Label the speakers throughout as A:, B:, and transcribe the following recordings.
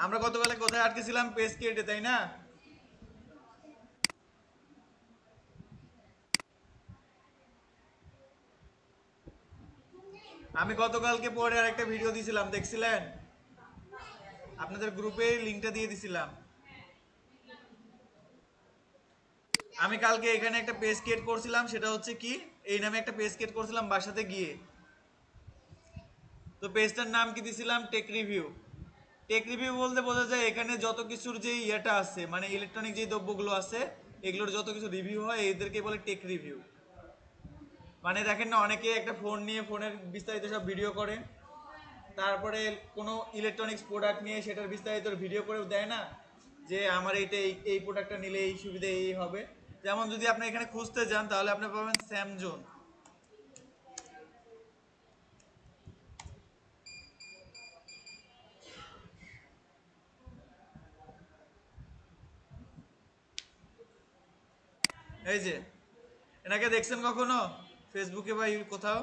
A: আমরা গতকালে কোথায় আটকেছিলাম? পেজ ক্রিয়েটে, তাই না? আমি গতকালকে পরে আরেকটা ভিডিও দিয়েছিলাম, দেখছিলেন? আপনাদের গ্রুপে লিঙ্কটা দিয়ে দিছিলাম। আমি কালকে এখানে একটা পেজ ক্রিয়েট করছিলাম, সেটা হচ্ছে কি, এই নামে একটা পেজ ক্রিয়েট করছিলাম বাসাতে গিয়ে। তো পেজটার নাম কি দিছিলাম? Take review. টেক রিভিউ বলতে বোঝা যায় এখানে যত কিছুর যে ইয়েটা আছে, মানে ইলেকট্রনিক যে দ্রব্যগুলো আছে, এগুলোর যত কিছু রিভিউ হয় এদেরকে বলে টেক রিভিউ। মানে দেখেন না, অনেকে একটা ফোন নিয়ে ফোনের বিস্তারিত সব ভিডিও করে, তারপরে কোনো ইলেকট্রনিক্স প্রোডাক্ট নিয়ে সেটার বিস্তারিত ভিডিও করে দেয় না, যে আমার এইটা এই প্রোডাক্টটা নিলে এই সুবিধা এই হবে। যেমন যদি আপনি এখানে খুঁজতে যান তাহলে আপনি পাবেন স্যামজোন। এই যে, এনাকে দেখছেন কখনো ফেসবুকে বা কোথাও?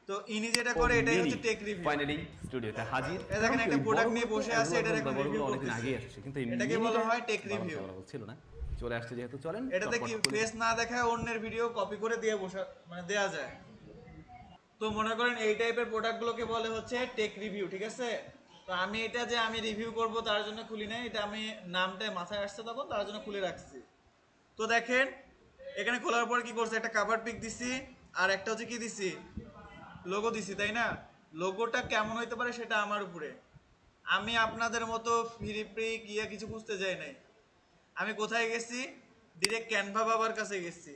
A: তো ইনি যেটা করে এটাই হচ্ছে টেক রিভিউ।
B: ফাইনালি স্টুডিওতে হাজির।
A: এই
B: কারণ
A: দেখেন
B: কি
A: একটা
B: ওই বড়
A: প্রোডাক্ট নিয়ে
B: হয়তো
A: বসে আছে, এটার এখন রিভিউ
B: অনেকদিন
A: করতেছে।
B: আগেই আসছে, কিন্তু এই
A: এটাকে বলা
B: মিনিটা
A: হয় টেক
B: বাবা
A: রিভিউ।
B: ছিল না, চলে আসছে যেহেতু চলেন
A: এটাতে কি
B: চটপট করে
A: ফেস না দেখায় অন্যের ভিডিও কপি করে দিয়ে বসা, মানে দেয়া যায়। তো মনে করেন এই টাইপের প্রোডাক্টগুলোকে বলে হচ্ছে টেক রিভিউ, ঠিক আছে? তো আমি এটা যে আমি রিভিউ করব তার জন্য খুলি নাই, এটা আমি নামটা মাথায় আসছে তখন, তার জন্য খুলে রাখছি। তো দেখেন, এখানে খোলার পর কি করছে, একটা কাভার পিক দিছি, আর একটা হচ্ছে কি দিছি, লোগো দিছি, তাই না? লোগোটা কেমন হইতে পারে সেটা আমার উপরে। আমি আপনাদের মতো ফ্রি ফ্রি গিয়ে কিছু খুঁজতে যাই নাই। আমি কোথায় গেছি? ডিরেক্ট ক্যানভা বাবার কাছে গেছি।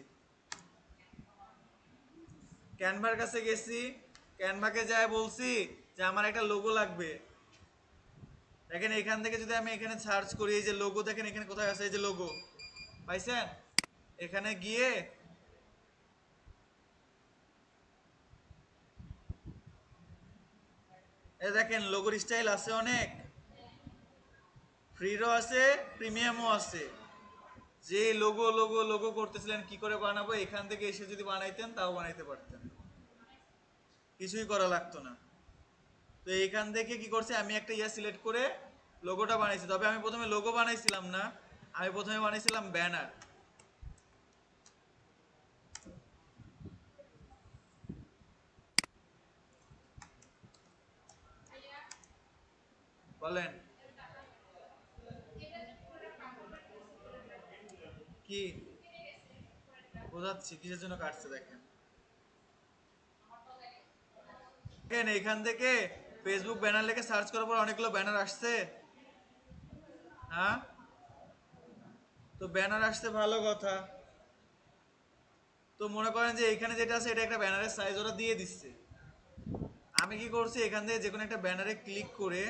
A: ক্যানভার কাছে গেছি, ক্যানভাকে যায় বলছি যে আমার একটা লোগো লাগবে। দেখেন এখান থেকে যদি আমি এখানে সার্চ করি, এই যে লোগো দেখেন এখানে কোথায় আছে, এই যে লোগো, পাইছেন? এখানে গিয়ে এই দেখেন লোগোর স্টাইল আছে অনেক, ফ্রিরও আছে, প্রিমিয়ামও আছে। যে লোগো লোগো লোগো করতেছিলেন কি করে বানাবো, এখান থেকে এসে যদি বানাইতেন তাও বানাইতে পারতেন, কিছুই করা লাগতো না। তো এইখান থেকে কি করছে, আমি একটা ইয়া সিলেক্ট করে লোগোটা বানাইছি। তবে আমি প্রথমে লোগো বানাইছিলাম না, আমি প্রথমে বানাইছিলাম ব্যানার। বলেন কি বোঝাচ্ছি কিসের জন্য কাটছে, দেখেন। দেখেন এখান থেকে ফেসবুক ব্যানার লিখে সার্চ করার পর অনেকগুলো ব্যানার আসছে। হ্যাঁ, তো ব্যানার আসছে, ভালো কথা। তো মনে করেন যে এখানে যেটা আছে এটা একটা ব্যানারের সাইজ ওরা দিয়ে দিচ্ছে। আমি কি করছি, এখান থেকে যে কোনো একটা ব্যানারে ক্লিক করে,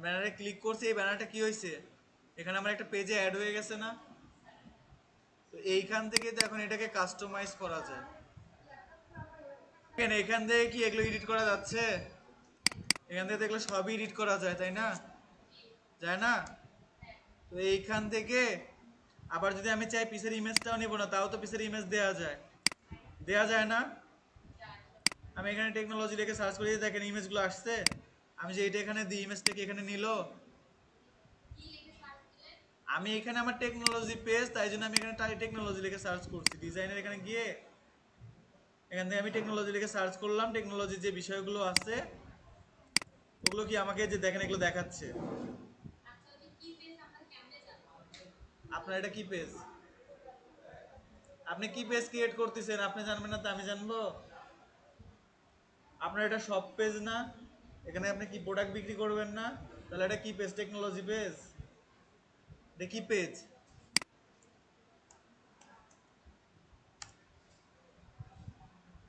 A: ব্যানারে ক্লিক করছি, এই ব্যানারটা কি হয়েছে, এখানে আমার একটা পেজে অ্যাড হয়ে গেছে না? তো এইখান থেকে তো এখন এটাকে কাস্টমাইজ করা যায়। দেখেন এখান থেকে কি এগুলো এডিট করা যাচ্ছে? এখান থেকে দেখলে সবই এডিট করা যায়, তাই না? যায় না? তো এইখান থেকে আবার যদি আমি চাই পিসের ইমেজটাও নিব না, তাও তো পিসের ইমেজ দেয়া যায়, দেয়া যায় না? আমি এখানে টেকনোলজি লিখে সার্চ করি, দেখেন ইমেজগুলো আসছে। আমি যে এটা এখানে দিই, ইমেজটা কি এখানে নিল? আমি এখানে আমার টেকনোলজি পেজ, তাই জন্য আমি এখানে টেকনোলজি লিখে সার্চ করছি, ডিজাইনের এখানে গিয়ে এখান থেকে আমি টেকনোলজি লিখে সার্চ করলাম, টেকনোলজির যে বিষয়গুলো আছে ওগুলো কি আমাকে যে দেখেন এগুলো দেখাচ্ছে। আপনার এটা কি পেজ? আপনি কি পেজ ক্রিয়েট করতেছেন? আপনি জানবেন না তো আমি জানবো? আপনার এটা সব পেজ না? এখানে আপনি কি প্রোডাক্ট বিক্রি করবেন না? তাহলে এটা কি পেজ? Technology page? এটা কি পেজ?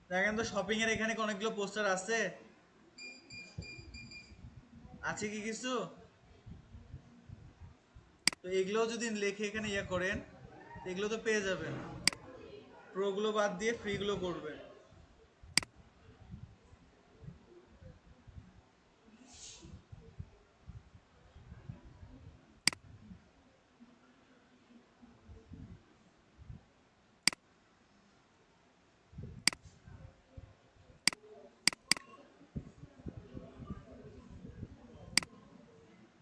A: দেখেন তো শপিং এর এখানে কি অনেকগুলো পোস্টার আছে? আছে কি কিছু? তো এগুলো যদি লেখে এখানে ইয়ে করেন, এগুলো তো পেয়ে যাবেন। প্রোগুলো বাদ দিয়ে ফ্রিগুলো করবেন।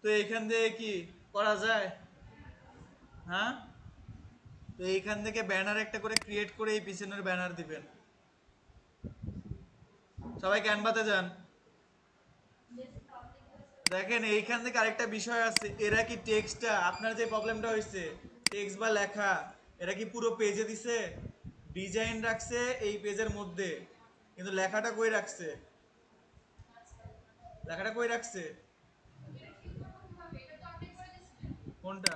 A: তো এইখান থেকে কি করা যায়? হ্যাঁ, তো এইখান থেকে ব্যানার একটা করে ক্রিয়েট করে এই পিছনের ব্যানার দিবেন। সবাই ক্যানভাতে যান। দেখেন এইখান থেকে আরেকটা বিষয় আছে, এরা কি টেক্সটটা, আপনার যে প্রবলেমটা হয়েছে টেক্সট বা লেখা, এরা কি পুরো পেজে দিছে? ডিজাইন রাখছে এই পেজের মধ্যে, কিন্তু লেখাটা কই রাখছে? লেখাটা কই রাখছে? কোনটা?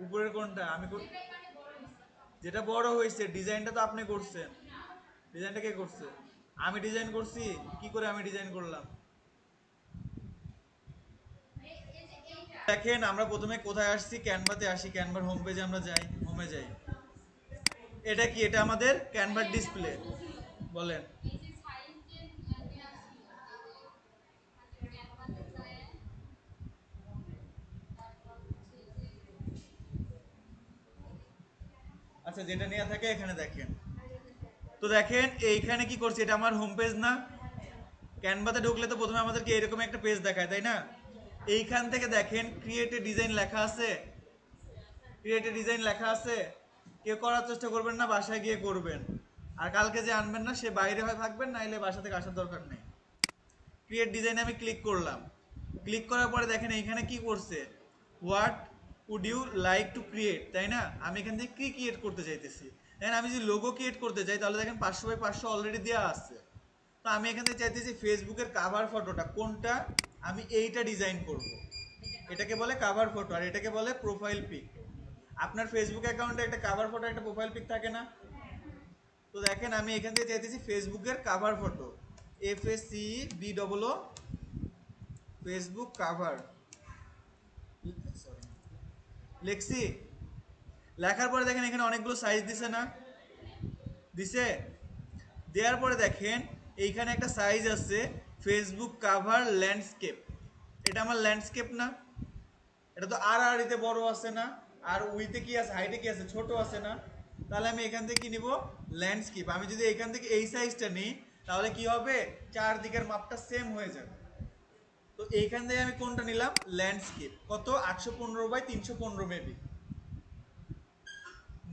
A: উপরের কোনটা? যেটা বড় হয়েছে ডিজাইনটা তো আপনি করছেন। ডিজাইনটা কে করছে? আমি ডিজাইন করছি? কি করে আমি ডিজাইন করলাম? দেখেন আমরা প্রথমে কোথায় আসছি, ক্যানভাতে আসি, ক্যানভার হোম পেজে আমরা যাই, হোমে যাই। এটা কি? এটা আমাদের ক্যানভার ডিসপ্লে। বলেন। আচ্ছা, যেটা নেওয়া থাকে এখানে দেখেন। তো দেখেন এইখানে কি করছি, এটা আমার হোম পেজ না? ক্যানভাতে ঢুকলে তো প্রথমে আমাদেরকে এরকম একটা পেজ দেখায়, তাই না? এইখান থেকে দেখেন ক্রিয়েট এ ডিজাইন লেখা আছে। ক্রিয়েট এ ডিজাইন লেখা আছে। কেউ করার চেষ্টা করবেন না, বাসায় গিয়ে করবেন। আর কালকে যে আনবেন না সে বাইরে হয়ে থাকবেন, নাইলে বাসা থেকে আসার দরকার নেই। ক্রিয়েট ডিজাইনে আমি ক্লিক করলাম। ক্লিক করার পরে দেখেন এইখানে কি করছে, what would you like to create, তাই না? আমি এখান থেকে কি ক্রিয়েট করতে চাইতেছি। দেখেন আমি যদি লোগো ক্রিয়েট করতে চাই তাহলে দেখেন 500 বাই 500 অলরেডি দেওয়া আছে। তো আমি এখান থেকে চাইতেছি ফেসবুকের কাভার ফটোটা কোনটা, আমি এইটা ডিজাইন করব। এটাকে বলে কাভার ফটো, আর এটাকে বলে প্রোফাইল পিক। আপনার ফেসবুক অ্যাকাউন্টে একটা কাভার ফটো একটা প্রোফাইল পিক থাকে না? তো দেখেন আমি এখান থেকে চাইতেছি ফেসবুকের cover photo, FACBOO, Facebook cover. লেখছি। লেখার পরে দেখেন এখানে অনেকগুলো সাইজ দিছে না? দিছে। দেওয়ার পরে দেখেন এইখানে একটা সাইজ আছে ফেসবুক কাভার ল্যান্ডস্কেপ। এটা আমার ল্যান্ডস্কেপ না? এটা তো আর এতে বড় আছে না? আর উইতে কি আছে, হাইটে কি আছে, ছোট আছে না? তাহলে আমি এখান থেকে কি নিব? ল্যান্ডস্কেপ। আমি যদি এখান থেকে এই সাইজটা নিই তাহলে কি হবে, চারদিকের মাপটা সেম হয়ে যাবে। তো এইখান থেকে আমি কোনটা নিলাম? ল্যান্ডস্কেপ। কত? 815 বাই 315 মেবি।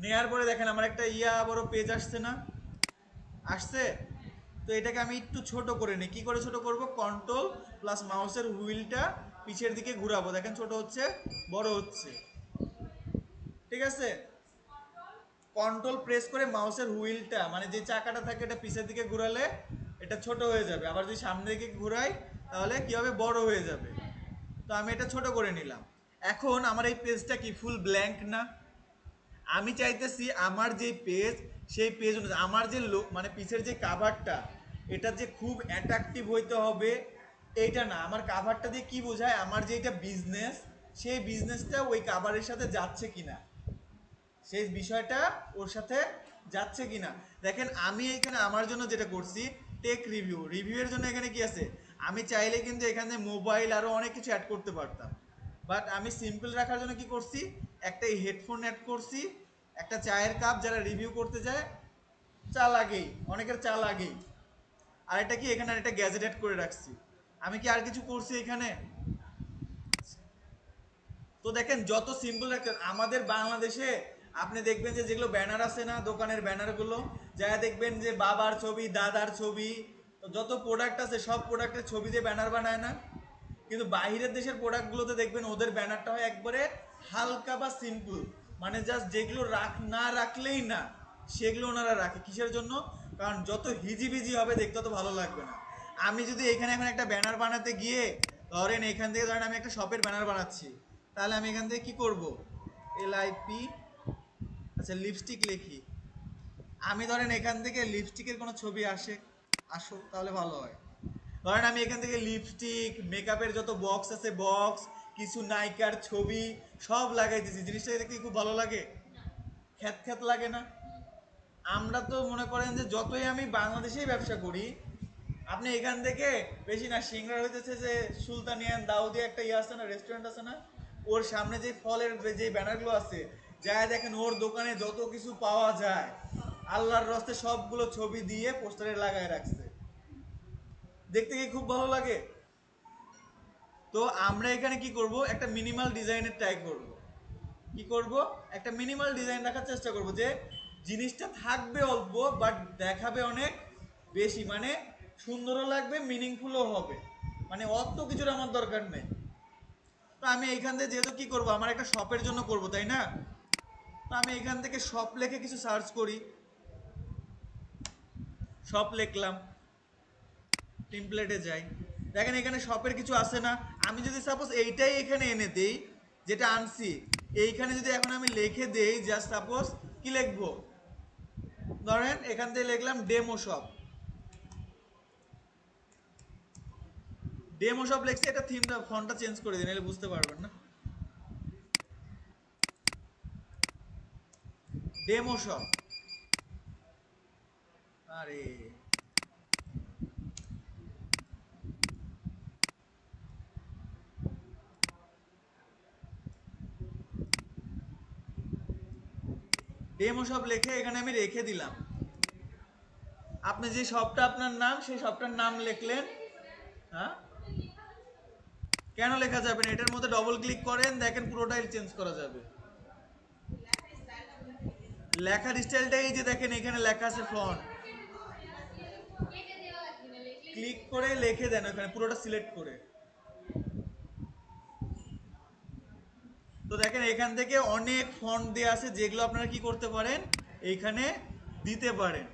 A: নেয়ার পরে দেখেন আমার একটা বড় পেজ আসছে না? আসছে। তো এটাকে আমি একটু ছোট করে নিই। কি করে ছোট করব? কন্ট্রোল প্লাস মাউসের হুইলটা পিছের দিকে ঘুরাবো, দেখেন ছোট হচ্ছে, বড় হচ্ছে। ঠিক আছে? কন্ট্রোল প্রেস করে মাউসের হুইলটা, মানে যে চাকাটা থাকে এটা পিছের দিকে ঘুরালে এটা ছোট হয়ে যাবে, আবার যদি সামনের দিকে ঘুরাই তাহলে কি হবে, বড় হয়ে যাবে। তো আমি এটা ছোট করে নিলাম। এখন আমার এই পেজটা কি ফুল ব্ল্যাঙ্ক না? আমি চাইতেছি আমার যে পেজ, সেই পেজ অনুযায়ী আমার যে মানে পিছের যে কাভারটা, এটা যে খুব অ্যাট্রাকটিভ হইতে হবে এইটা না। আমার কাভারটা দিয়ে কি বোঝায়, আমার যে এটা বিজনেস, সেই বিজনেসটা ওই কাভারের সাথে যাচ্ছে কিনা, সেই বিষয়টা ওর সাথে যাচ্ছে কিনা। দেখেন আমি এখানে আমার জন্য যেটা করছি, টেক রিভিউ, রিভিউয়ের জন্য এখানে কি আছে, আমি চাইলে কিন্তু এখানে মোবাইল আরো অনেক কিছু অ্যাড করতে পারতাম, বাট আমি সিম্পল রাখার জন্য কি করছি, একটা হেডফোন অ্যাড করছি, একটা চায়ের কাপ, যারা রিভিউ করতে যায় চা লাগেই, অনেকের চা লাগেই। আর এটা কি, এখানে একটা গ্যাজেট অ্যাড করে রাখছি। আমি কি আর কিছু করছি এখানে? তো দেখেন যত সিম্পল রাখতেন আমাদের বাংলাদেশে, আপনি দেখবেন যে যেগুলো ব্যানার আছে না, দোকানের ব্যানারগুলো, যা দেখবেন যে বাবার ছবি, দাদার ছবি, যত প্রোডাক্ট আছে সব প্রোডাক্টের ছবি দিয়ে ব্যানার বানায় না? কিন্তু বাইরের দেশের প্রোডাক্টগুলোতে দেখবেন ওদের ব্যানারটা হয় একবারে হালকা বা সিম্পল, মানে জাস্ট যেগুলো না রাখলেই না সেগুলো ওনারা রাখে। কিসের জন্য? কারণ যত হিজিবিজি হবে দেখতে তত ভালো লাগবে না। আমি যদি এখানে এখন একটা ব্যানার বানাতে গিয়ে, ধরেন এখান থেকে ধরেন আমি একটা শপের ব্যানার বানাচ্ছি, তাহলে আমি এখান থেকে কি করব, LIP, আচ্ছা লিপস্টিক লিখি। আমি ধরেন এখান থেকে লিপস্টিকের কোনো ছবি আসো তাহলে ভালো হয়। ধরেন আমি এখান থেকে লিপস্টিক, মেকআপের যত বক্স আছে বক্স, কিছু নায়িকার ছবি সব লাগাই দিয়েছি, জিনিসটা দেখতে খুব ভালো লাগে, খ্যাত খ্যাত লাগে না? আমরা তো মনে করেন যে যতই আমি বাংলাদেশেই ব্যবসা করি, আপনি এখান থেকে বেশি না, সিংড়া হইতেছে যে সুলতানিয়ান দাউদি একটা আছে না, রেস্টুরেন্ট আছে না, ওর সামনে যে ফলের যে ব্যানারগুলো আছে, যা দেখেন ওর দোকানে যত কিছু পাওয়া যায় আল্লাহর রস্তে সবগুলো ছবি দিয়ে পোস্টারে লাগায় রাখছে। দেখতে কি খুব ভালো লাগে? তো তো আমরা এখানে কি করব, একটা মিনিমাল ডিজাইনের ট্রাই করব। কি করব, একটা মিনিমাল ডিজাইন রাখার চেষ্টা করব, যে জিনিসটা থাকবে অল্প বাট দেখাবে অনেক বেশি, মানে সুন্দরও লাগবে, মিনিংফুলও হবে, মানে অত কিছুর আমার দরকার নেই। তো আমি এইখান থেকে যেহেতু কি করব, আমার একটা শপের জন্য করব, তাই না? তো আমি এখান থেকে শপ লিখে কিছু সার্চ করি, শপ লিখলাম, টেমপ্লেটে যাই, দেখেন এখানে শপের কিছু আসে না। আমি যদি সাপোজ এইটাই এখানে এনে দেই, যেটা আনছি, এইখানে যদি এখন আমি লিখে দেই, জাস্ট সাপোজ কি লিখবো, ধরেন এখান থেকে লিখলাম ডেমো শপ, ডেমো শপ লিখছি, এটা থিমটা ফন্টটা চেঞ্জ করে দিন, নাহলে বুঝতে পারবেন না। ডেমো শপ, আরে ডেমো শপ লিখে এখানে আমি রেখে দিলাম। আপনি যে শপটা আপনার নাম, সেই শপটার নাম লিখলেন। হ্যাঁ, কেন লেখা যাবে না? এটার মধ্যে ডবল ক্লিক করেন, দেখেন পুরোটাই চেঞ্জ করা যাবে। লেখার স্টাইলটা এই যে দেখেন, এখানে লেখা আছে ফন্ট, ক্লিক করে লিখে দেন ওখানে পুরোটা সিলেক্ট করে। তো দেখেন এখান থেকে অনেক ফন্ট দেওয়া আছে, যেগুলো আপনারা কি করতে পারেন, এইখানে দিতে পারেন।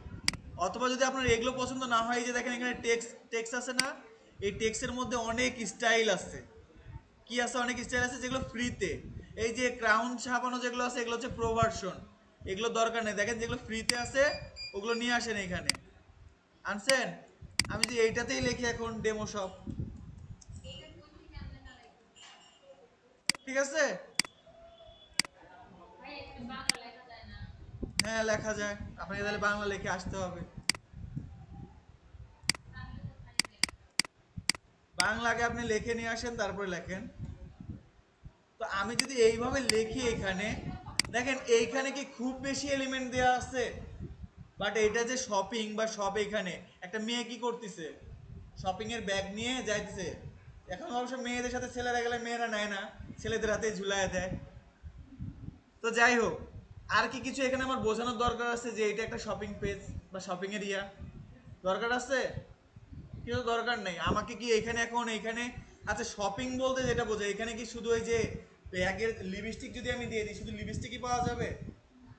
A: অথবা যদি আপনার এগুলো পছন্দ না হয়, এই যে দেখেন এখানে টেক্সট টেক্সট আছে না, এই টেক্সটের মধ্যে অনেক স্টাইল আছে। কি আছে, অনেক স্টাইল আছে যেগুলো ফ্রিতে। এই যে ক্রাউন ছাপানো যেগুলো আছে, এগুলো হচ্ছে প্রো ভার্সন, এগুলো দরকার নেই। দেখেন যেগুলো ফ্রিতে আছে ওগুলো নিয়ে আসেন এখানে, আনছেন। আমি যে এইটাতেই লিখি এখন ডেমো শপ, ঠিক আছে। হ্যাঁ লেখা যায়, আপনাকে তাহলে বাংলা লিখে আসতে হবে। বাংলাকে আপনি লিখে নিয়ে আসেন, তারপরে লেখেন। তো আমি যদি এইভাবে লিখি এখানে, দেখেন এইখানে কি খুব বেশি এলিমেন্ট দেওয়া আছে, বাট এটা যে শপিং বা শপ, এখানে একটা মেয়ে কি করতেছে, শপিং এর ব্যাগ নিয়ে যাইতেছে। এখন অবশ্য মেয়েদের সাথে ছেলেরা গেলে মেয়েরা নেয় না, ছেলেদের হাতে ঝুলায় দেয়। তো যাই হোক, আর কি কিছু এখানে আমার বোঝানোর দরকার আছে, যে এটা একটা শপিং পেজ বা শপিং এরিয়া, দরকার আছে? কিছু দরকার নেই। আমাকে কি এখানে এখন এইখানে, আচ্ছা শপিং বলতে যেটা বোঝায়, এখানে কি শুধু ওই যে ব্যাগের লিপস্টিক যদি আমি দিয়ে দিই, শুধু লিপস্টিকই পাওয়া যাবে?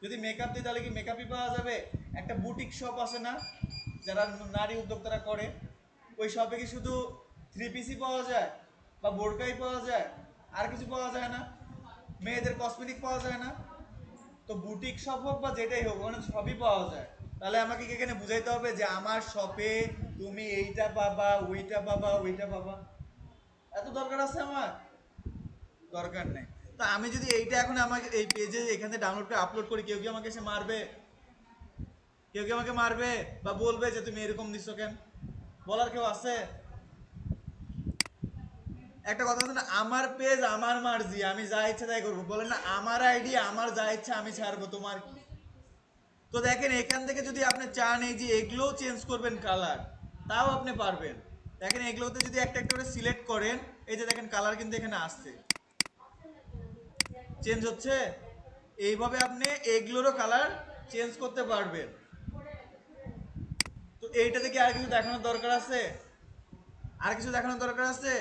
A: যদি মেকআপ দিই তাহলে কি মেকআপই পাওয়া যাবে? একটা বুটিক শপ আছে না, যারা নারী উদ্যোক্তারা করে, ওই শপে কি শুধু থ্রি পিসই পাওয়া যায় বা বোরকাই পাওয়া যায়, আর কিছু পাওয়া যায় না? মেয়েদের কসমেটিক পাওয়া যায় না? তো বুটিক শপ হোক বা যেটাই হোক, ওখানে সবই পাওয়া যায়। তাহলে আমাকে কি এখানে বুঝাইতে হবে যে আমার শপে তুমি এইটা পাবা, ওইটা পাবা, ওইটা পাবা? এত দরকার আছে আমার? দরকার নেই। তো আমি যদি এইটা এখন আমাকে এই পেজে এখানে ডাউনলোড করে আপলোড করি, কেউ কি আমাকে এসে মারবে? কেউ কি আমাকে মারবে বা বলবে যে তুমি এরকম দিচ্ছ কেন? বলার কেউ আছে? একটা কথা আছে না, আমার পেজ আমার মার্জি, আমি যা ইচ্ছা তাই করবো, বলে না আমার আইডি আমার যা ইচ্ছা আমি ছাড়বো, তোমার কি? তো দেখেন এখান থেকে যদি আপনি চান এই যে এগুলোও চেঞ্জ করবেন কালার, তাও আপনি পারবেন। দেখেন এগুলোতে যদি একটা একটা করে সিলেক্ট করেন, এই যে দেখেন কালার কিন্তু এখানে আসছে, চেঞ্জ হচ্ছে। এইভাবে আপনি এগুলোরও কালার চেঞ্জ করতে পারবেন। তো এইটাতে কি আর কিছু দেখানোর দরকার আছে? আর কিছু দেখানোর দরকার আছে?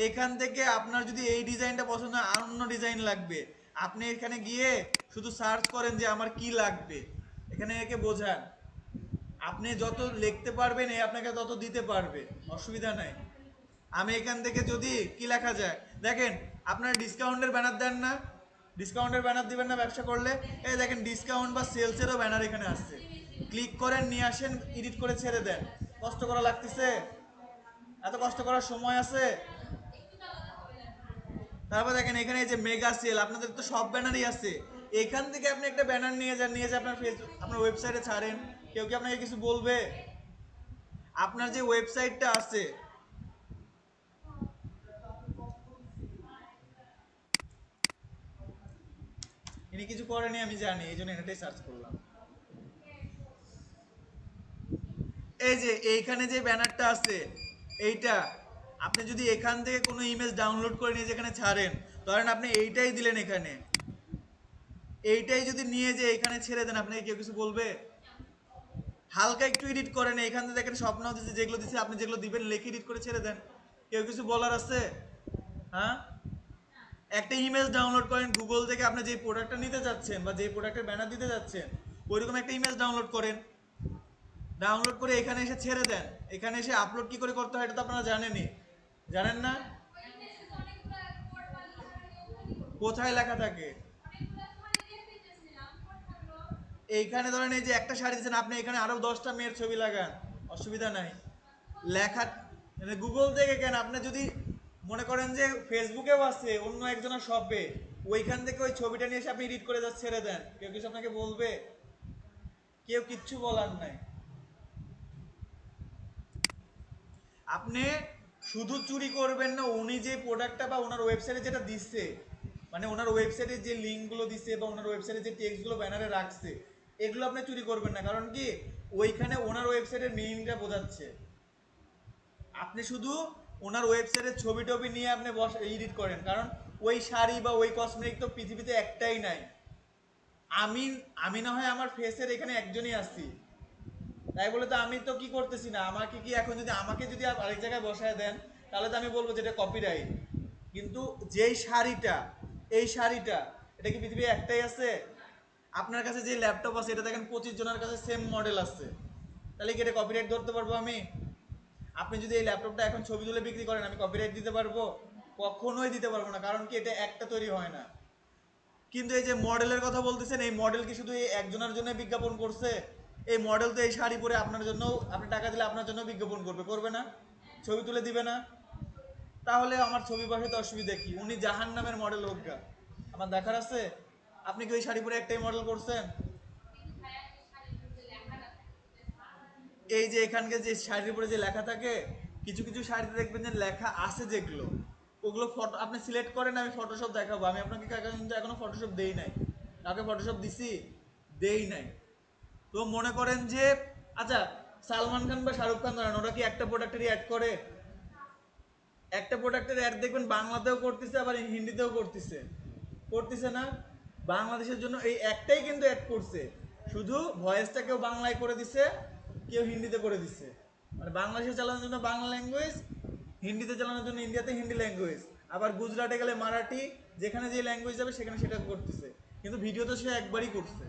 A: এখান থেকে আপনার যদি এই ডিজাইনটা পছন্দ হয়, আর অন্য ডিজাইন লাগবে, আপনি এখানে গিয়ে শুধু সার্চ করেন যে আমার কি লাগবে, এখানে একে বোঝান। আপনি যত লিখতে পারবেন, এ আপনাকে তত দিতে পারবে, অসুবিধা নাই। আমি এখান থেকে যদি কি লেখা যায়, দেখেন আপনারা ডিসকাউন্টের ব্যানার দেন না, ডিসকাউন্টের ব্যানার দিবেন না ব্যবসা করলে? এই দেখেন ডিসকাউন্ট বা সেলসেরও ব্যানার এখানে আসছে, ক্লিক করেন, নিয়ে আসেন, এডিট করে ছেড়ে দেন। কষ্ট করা লাগতেছে? এত কষ্ট করার সময় আছে? তারপর দেখেন এখানে এই যে মেগা সেল, আপনাদের তো সব ব্যানারই আছে, এখান থেকে আপনি একটা ব্যানার নিয়ে যান, নিয়ে যান আপনার ফেসবুক, আপনার ওয়েবসাইটে ছাড়েন। কেউ কি আপনাকে কিছু বলবে? আপনার যে ওয়েবসাইটটা আছে, ইনি কিছু করেনি আমি জানি, এই জন্য এটাই সার্চ করলাম। এই যে এইখানে যে ব্যানারটা আছে, এইটা আপনি যদি এখান থেকে কোনো ইমেজ ডাউনলোড করে নিয়ে যেখানে ছাড়েন, ধরেন আপনি এইটাই দিলেন এখানে, এইটাই যদি নিয়ে যে এখানে ছেড়ে দেন, আপনাকে কেউ কিছু বলবে? হালকা একটু এডিট করেন, এখান থেকে দেখেন স্বপ্ন দিচ্ছে, যেগুলো দিচ্ছে আপনি যেগুলো দিবেন লিখে এডিট করে ছেড়ে দেন, কেউ কিছু বলার আছে? হ্যাঁ, একটা ইমেজ ডাউনলোড করেন গুগল থেকে, আপনি যে প্রোডাক্টটা নিতে যাচ্ছেন বা যে প্রোডাক্টের ব্যানার দিতে যাচ্ছেন ওইরকম একটা ইমেজ ডাউনলোড করেন, ডাউনলোড করে এখানে এসে ছেড়ে দেন। এখানে এসে আপলোড কি করে করতে হয় এটা তো আপনারা জানেনই, জানেন না? কোথায় লেখা থাকে? এইখানে ধরেন এই যে একটা শাড়ি দিচ্ছেন, আপনি এখানে আরো 10টা মেয়ের ছবি লাগান, অসুবিধা নাই। লেখা মানে গুগল থেকে কেন, আপনি যদি মনে করেন যে ফেসবুকেও আছে অন্য একজনের শপে, ওইখান থেকে ওই ছবিটা নিয়ে এসে আপনি এডিট করে যা ছেড়ে দেন, কেউ কিছু আপনাকে বলবে? কেউ কিচ্ছু বলার নাই। আপনি শুধু চুরি করবেন না, উনি যে প্রোডাক্টটা বা ওনার ওয়েবসাইটে যেটা দিচ্ছে, মানে ওনার ওয়েবসাইটে যে লিঙ্কগুলো দিচ্ছে বা ওনার ওয়েবসাইটে যে টেক্সটগুলো ব্যানারে রাখছে, এগুলো আপনি চুরি করবেন না। কারণ কি, ওইখানে ওনার ওয়েবসাইটের মিনিংটা বোঝাচ্ছে। আপনি শুধু ওনার ওয়েবসাইটের ছবি টবি নিয়ে আপনি এডিট করেন, কারণ ওই শাড়ি বা ওই কসমেটিক তো পৃথিবীতে একটাই নাই। আমি আমি না হয় আমার ফেসের এখানে একজনই আসছি, তাই বলে তো আমি তো কি করতেছি না, আমাকে কি এখন যদি আমাকে যদি আরেক জায়গায় বসায় দেন তাহলে তো আমি বলবো যে এটা কপিরাইট। কিন্তু যেই শাড়িটা, এই শাড়িটা, এটা কি পৃথিবী একটাই আছে? আপনার কাছে যে ল্যাপটপ আছে এটা দেখেন 25 জনের কাছে সেম মডেল আছে, তাহলে কি এটা কপিরাইট ধরতে পারবো আমি? আপনি যদি এই ল্যাপটপটা এখন ছবি তুলে বিক্রি করেন, আমি কপিরাইট দিতে পারবো? কখনোই দিতে পারবো না, কারণ কি এটা একটা তৈরি হয় না। কিন্তু এই যে মডেলের কথা বলতেছেন, এই মডেল কি শুধু এই একজনের জন্য বিজ্ঞাপন করছে? এই মডেল তো এই শাড়ি পরে আপনার জন্য, আপনি টাকা দিলে আপনার জন্য বিজ্ঞাপন করবে, করবে না? ছবি তুলে দিবে না? তাহলে আমার ছবি বসাতে অসুবিধা কি? উনি জাহান নামের মডেল হোক গা, আমার দেখার আছে? আপনি কি ওই শাড়ি পরে একটাই মডেল করছেন? এই যে এখানকার যে শাড়ির উপরে যে লেখা থাকে, কিছু কিছু শাড়িতে দেখবেন যে লেখা আছে যেগুলো, ওগুলো ফটো আপনি সিলেক্ট করেন, আমি ফটোশপ দেখাবো। আমি আপনাকে কিন্তু এখনো ফটোশপ দেই নাই। কাউকে ফটোশপ দিছি? দেই নাই। তো মনে করেন যে, আচ্ছা, সালমান খান বা শাহরুখ খান ধরেন, ওরা কি একটা প্রোডাক্টেরই অ্যাড করে? একটা প্রোডাক্টের অ্যাড দেখবেন বাংলাতেও করতেছে আবার হিন্দিতেও করতেছে, করতেছে না? বাংলাদেশের জন্য এই একটাই কিন্তু অ্যাড করছে, শুধু ভয়েসটা কেউ বাংলায় করে দিছে, কেউ হিন্দিতে করে দিছে। মানে বাংলাদেশে চালানোর জন্য বাংলা ল্যাঙ্গুয়েজ, হিন্দিতে চালানোর জন্য ইন্ডিয়াতে হিন্দি ল্যাঙ্গুয়েজ, আবার গুজরাটে গেলে মারাঠি, যেখানে যে ল্যাঙ্গুয়েজ যাবে সেখানে সেটা করতেছে, কিন্তু ভিডিও তো সে একবারই করছে।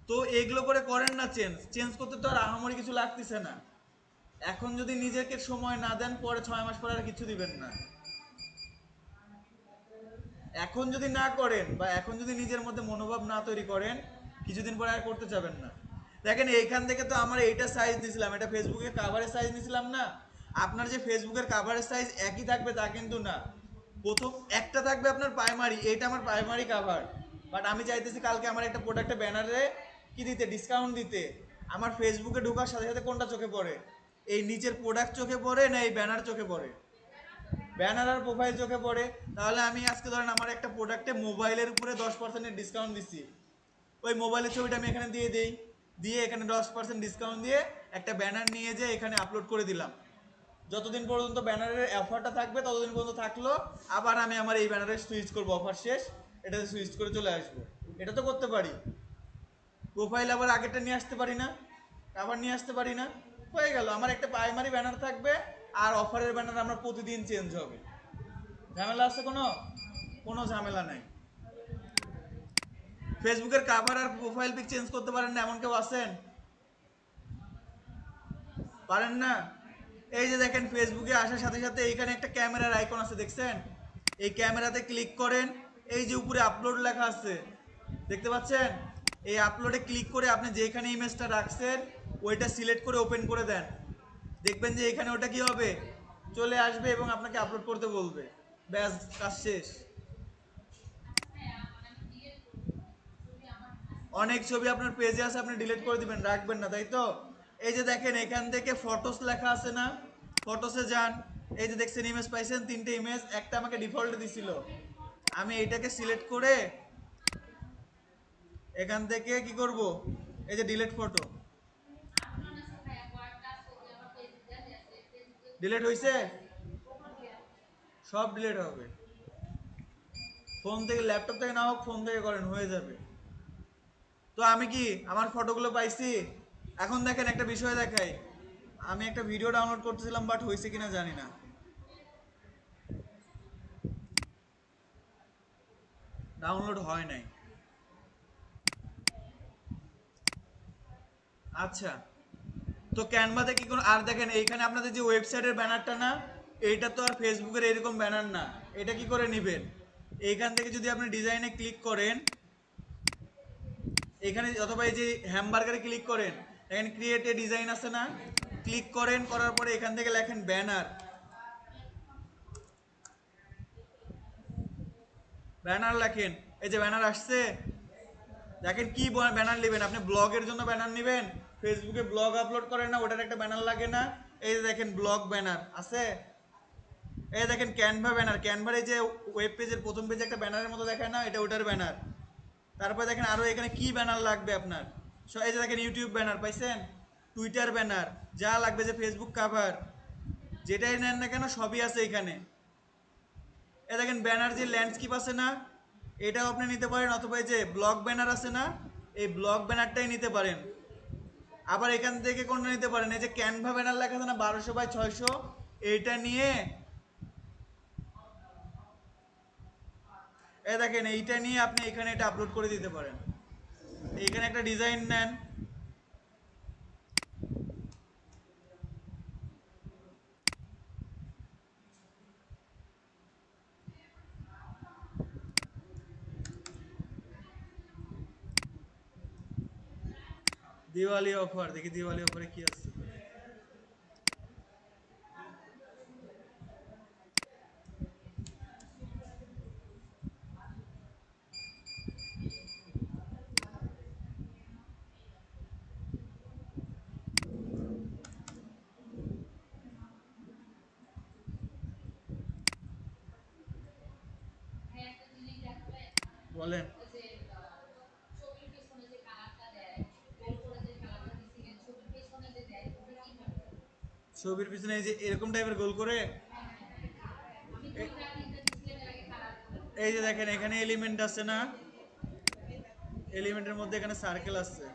A: তো এগুলো করে করেন না, চেঞ্জ চেঞ্জ করতে তো আর আহামরি কিছু লাগতেছে না। এখন যদি নিজেকে সময় না দেন, পরে 6 মাস পরে আর কিছু দিবেন না। এখন যদি না করেন বা এখন যদি নিজের মধ্যে মনোভাব না তৈরি করেন, কিছুদিন পরে আর করতে যাবেন না। দেখেন এইখান থেকে তো আমার এইটা সাইজ দিয়েছিলাম, এটা ফেসবুকের কাভারের সাইজ নিয়েছিলাম না। আপনার যে ফেসবুকের কাভারের সাইজ একই থাকবে তা কিন্তু না। প্রথম একটা থাকবে আপনার প্রাইমারি, এটা আমার প্রাইমারি কাভার, বাট আমি চাইতেছি কালকে আমার একটা প্রোডাক্টে ব্যানারে কি দিতে, ডিসকাউন্ট দিতে। আমার ফেসবুকে ঢোকার সাথে সাথে কোনটা চোখে পড়ে? এই নিচের প্রোডাক্ট চোখে পড়ে না এই ব্যানার চোখে পড়ে? ব্যানার আর প্রোফাইল চোখে পড়ে। তাহলে আমি আজকে ধরেন আমার একটা প্রোডাক্টে মোবাইলের উপরে 10% ডিসকাউন্ট দিচ্ছি, ওই মোবাইলের ছবিটা আমি এখানে দিয়ে দেই, দিয়ে এখানে 10% ডিসকাউন্ট দিয়ে একটা ব্যানার নিয়ে যেয়ে এখানে আপলোড করে দিলাম। যতদিন পর্যন্ত ব্যানারের অফারটা থাকবে ততদিন পর্যন্ত থাকলো, আবার আমি আমার এই ব্যানারে সুইচ করবো, অফার শেষ, এটাতে সুইচ করে চলে আসবো। এটা তো করতে পারি। প্রোফাইল আবার আগেরটা নিয়ে আসতে পারি না, আবার নিয়ে আসতে পারি না, হয়ে গেল। আমার একটা প্রাইমারি ব্যানার থাকবে, আর অফারের ব্যানার আমরা প্রতিদিন চেঞ্জ হবে। ঝামেলা আছে কোনো? কোনো ঝামেলা নাই। ফেসবুকের কাভার আর প্রোফাইল পিক চেঞ্জ করতে পারেন না এমন কেউ আছেন? পারেন না? এই যে দেখেন ফেসবুকে আসার সাথে সাথে এইখানে একটা ক্যামেরার আইকন আছে, দেখছেন? এই ক্যামেরাতে ক্লিক করেন, এই যে উপরে আপলোড লেখা আছে, দেখতে পাচ্ছেন? এই আপলোডে ক্লিক করে আপনি যেখানে ইমেজটা রাখছেন ওইটা সিলেক্ট করে ওপেন করে দেন, দেখবেন যে এখানে ওটা কি হবে, চলে আসবে এবং আপনাকে আপলোড করতে বলবে। ব্যাস, কাজ শেষ। অনেক ছবি আপনার পেজে আছে, আপনি ডিলিট করে দিবেন, রাখবেন না, তাই তো? এই যে দেখেন এখান থেকে ফটোস লেখা আছে না, ফটোসে যান, এই যে দেখছেন ইমেজ পাইছেন, 3টে ইমেজ, একটা আমাকে ডিফল্ট দিছিল, আমি এইটাকে সিলেক্ট করে এখান থেকে কি করব, এই যে ডিলিট ফটো, ডিলিট হয়েছে? সব ডিলিট হবে। ফোন থেকে, ল্যাপটপ থেকে না হোক, ফোন থেকে করেন, হয়ে যাবে। তো আমি কি আমার ফটোগুলো পাইছি? এখন দেখেন একটা বিষয় দেখাই, আমি একটা ভিডিও ডাউনলোড করতেছিলাম, বাট হয়েছে কিনা জানি না, ডাউনলোড হয় নাই। আচ্ছা, তো ক্যানভাতে কি কোনো, আর দেখেন এইখানে আপনাদের যে ওয়েবসাইটের ব্যানারটা না, এইটা তো আর ফেসবুকের এরকম ব্যানার না। এটা কি করে নেবেন? এইখান থেকে যদি আপনি ডিজাইনে ক্লিক করেন, এখানে অথবা এই যে হ্যামবার্গারে ক্লিক করেন, এখানে ক্রিয়েট এ ডিজাইন আছে না, ক্লিক করেন, করার পরে এখান থেকে লেখেন ব্যানার। ব্যানার লেখেন, এই যে ব্যানার আসছে, দেখেন কি ব্যানার নেবেন আপনি? ব্লগের জন্য ব্যানার নেবেন, ফেসবুকে ব্লগ আপলোড করেন না, ওটার একটা ব্যানার লাগে না? এই যে দেখেন ব্লগ ব্যানার আছে, এই দেখেন ক্যানভা ব্যানার, ক্যানভার এই যে ওয়েব পেজের প্রথম পেজে একটা ব্যানারের মতো দেখায় না, এটা ওটার ব্যানার। তারপরে দেখেন আরো এখানে কি ব্যানার লাগবে আপনার, এই যে দেখেন ইউটিউব ব্যানার পাইছেন, টুইটার ব্যানার, যা লাগবে, যে ফেসবুক কাভার, যেটাই নেন না কেন সবই আছে এখানে। এ দেখেন ব্যানার যে ল্যান্ডস্কেপ আছে না, এটাও আপনি নিতে পারেন, অথবা এই যে ব্লক ব্যানার আছে না, এই ব্লক ব্যানারটাই নিতে পারেন। আবার এখান থেকে কোনটা নিতে পারেন, এই যে ক্যানভা ব্যানার লেখা আছে না 1200x600, এইটা নিয়ে এ দেখেন এইটা নিয়ে আপনি এখানে এটা আপলোড করে দিতে পারেন। এইখানে একটা ডিজাইন নেন, দিওয়ালি অফার, দেখি দিওয়ালি অফারে কি আছে। বলেন। ছবির পিছনে এই যে এরকম টাইপের গোল করে, এই যে দেখেন এখানে এলিমেন্ট আছে না, এলিমেন্টের মধ্যে এখানে সার্কেল আছে,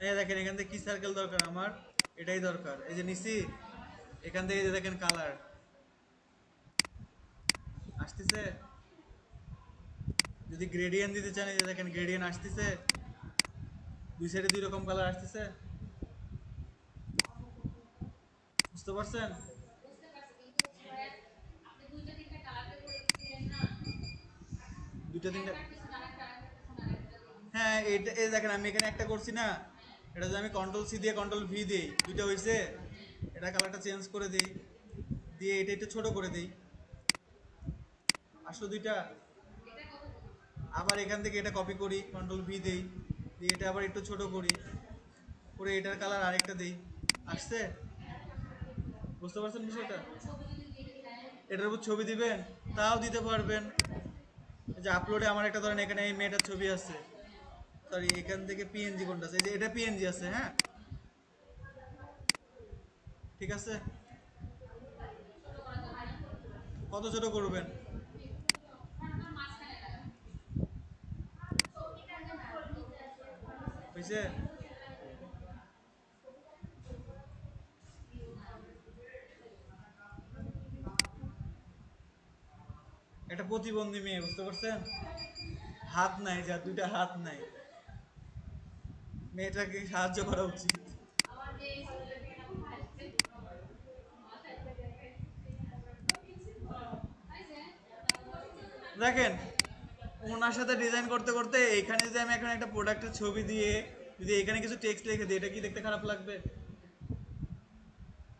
A: এই দেখেন এখান থেকে কি সার্কেল দরকার আমার, এটাই দরকার, এই যে নিছি, এখান থেকে এই যে দেখেন কালার আসতেছে। যদি গ্রেডিয়েন্ট দিতে চান, এই যে দেখেন গ্রেডিয়েন্ট আসতেছে, দুই সাইডে দুই রকম কালার আসতেছে, বুঝতে পারছেন? দুইটা তিনটা, হ্যাঁ এটা এই দেখেন আমি এখানে একটা করছি না, এটা যদি আমি কন্ট্রোল সি দিয়ে কন্ট্রোল ভি দিই, দুইটা হয়েছে, এটা কালারটা চেঞ্জ করে দিই, দিয়ে এটা একটু ছোট করে দিই, আসলো দুইটা। আবার এখান থেকে এটা কপি করি, কন্ট্রোল ভি দেই, দিয়ে এটা আবার একটু ছোট করি, করে এটার কালার আরেকটা দেই, আসছে? বুঝতে পারছেন বিষয়টা? এটার উপর ছবি দিবেন, তাও দিতে পারবেন। এই যে আপলোডে আমার একটা ধরেন এখানে এই মেয়েটার ছবি আছে, সরি এখান থেকে পিএনজি কোনটা আছে, এই যে এটা পিএনজি আছে, হ্যাঁ ঠিক আছে। কত ছোট করবেন? হয়েছে? একটা প্রতিবন্ধী মেয়ে, বুঝতে পারছেন? হাত নাই, যা দুইটা হাত নাই, মেয়েটাকে সাহায্য করা উচিত। দেখেন ওনার সাথে ডিজাইন করতে করতে এখানে যদি আমি এখন একটা প্রোডাক্টের ছবি দিয়ে যদি এখানে কিছু টেক্সট লিখে দিই, এটা কি দেখতে খারাপ লাগবে?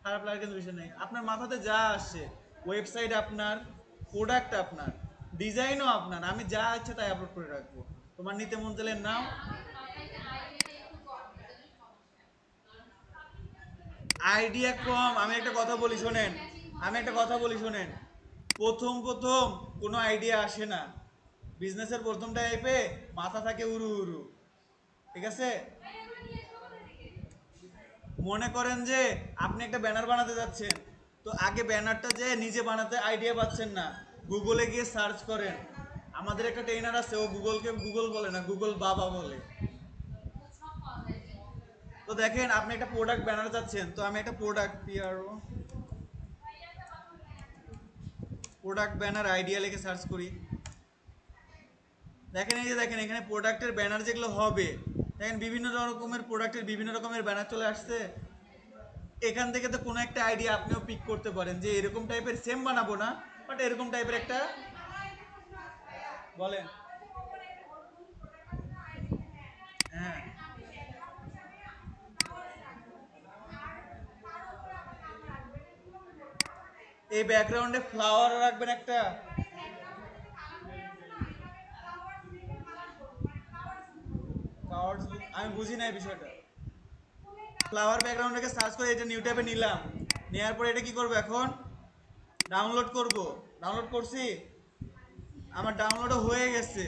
A: খারাপ লাগার কিন্তু বিষয় নেই, আপনার মাথাতে যা আসছে, ওয়েবসাইট আপনার, প্রোডাক্ট আপনার, ডিজাইনও আপনার, আমি যা ইচ্ছে তাই আপলোড করে রাখবো, তোমার নিতে মন চাইলে নাও। আইডিয়া কম, আমি একটা কথা বলি শোনেন, আমি একটা কথা বলি শোনেন, প্রথম প্রথম কোনো আইডিয়া আসে না, বিজনেসের প্রথম টাইপে মাথা থাকে উড়ু উড়ু, ঠিক আছে? মনে করেন যে আপনি একটা ব্যানার বানাতে যাচ্ছেন, তো আগে ব্যানারটা যে নিজে বানাতে আইডিয়া পাচ্ছেন না, গুগলে গিয়ে সার্চ করেন। আমাদের একটা ট্রেনার আছে, ও গুগলকে গুগল বলে না, গুগল বাবা বলে। তো দেখেন আপনি একটা প্রোডাক্ট ব্যানার চাচ্ছেন, তো আমি একটা product PRO product banner idea লিখে সার্চ করি। দেখেন এই যে দেখেন এখানে প্রোডাক্টের ব্যানার যেগুলো হবে, দেখেন বিভিন্ন রকমের প্রোডাক্টের বিভিন্ন রকমের ব্যানার চলে আসছে। এখান থেকে তো কোনো একটা আইডিয়া আপনিও পিক করতে পারেন যে এরকম টাইপের সেম বানাবো না, বাট এরকম টাইপের একটা বলেন। হ্যাঁ, এই ব্যাকগ্রাউন্ডে ফ্লাওয়ার রাখবেন একটা। Flowers, আমি বুঝি না এই বিষয়টা। ফ্লাওয়ার ব্যাকগ্রাউন্ডটাকে সার্চ করে এটা নিউ ট্যাবে নিলাম, নেওয়ার পরে এটা কি করবো এখন, ডাউনলোড করব। ডাউনলোড করছি, আমার ডাউনলোডও হয়ে গেছে।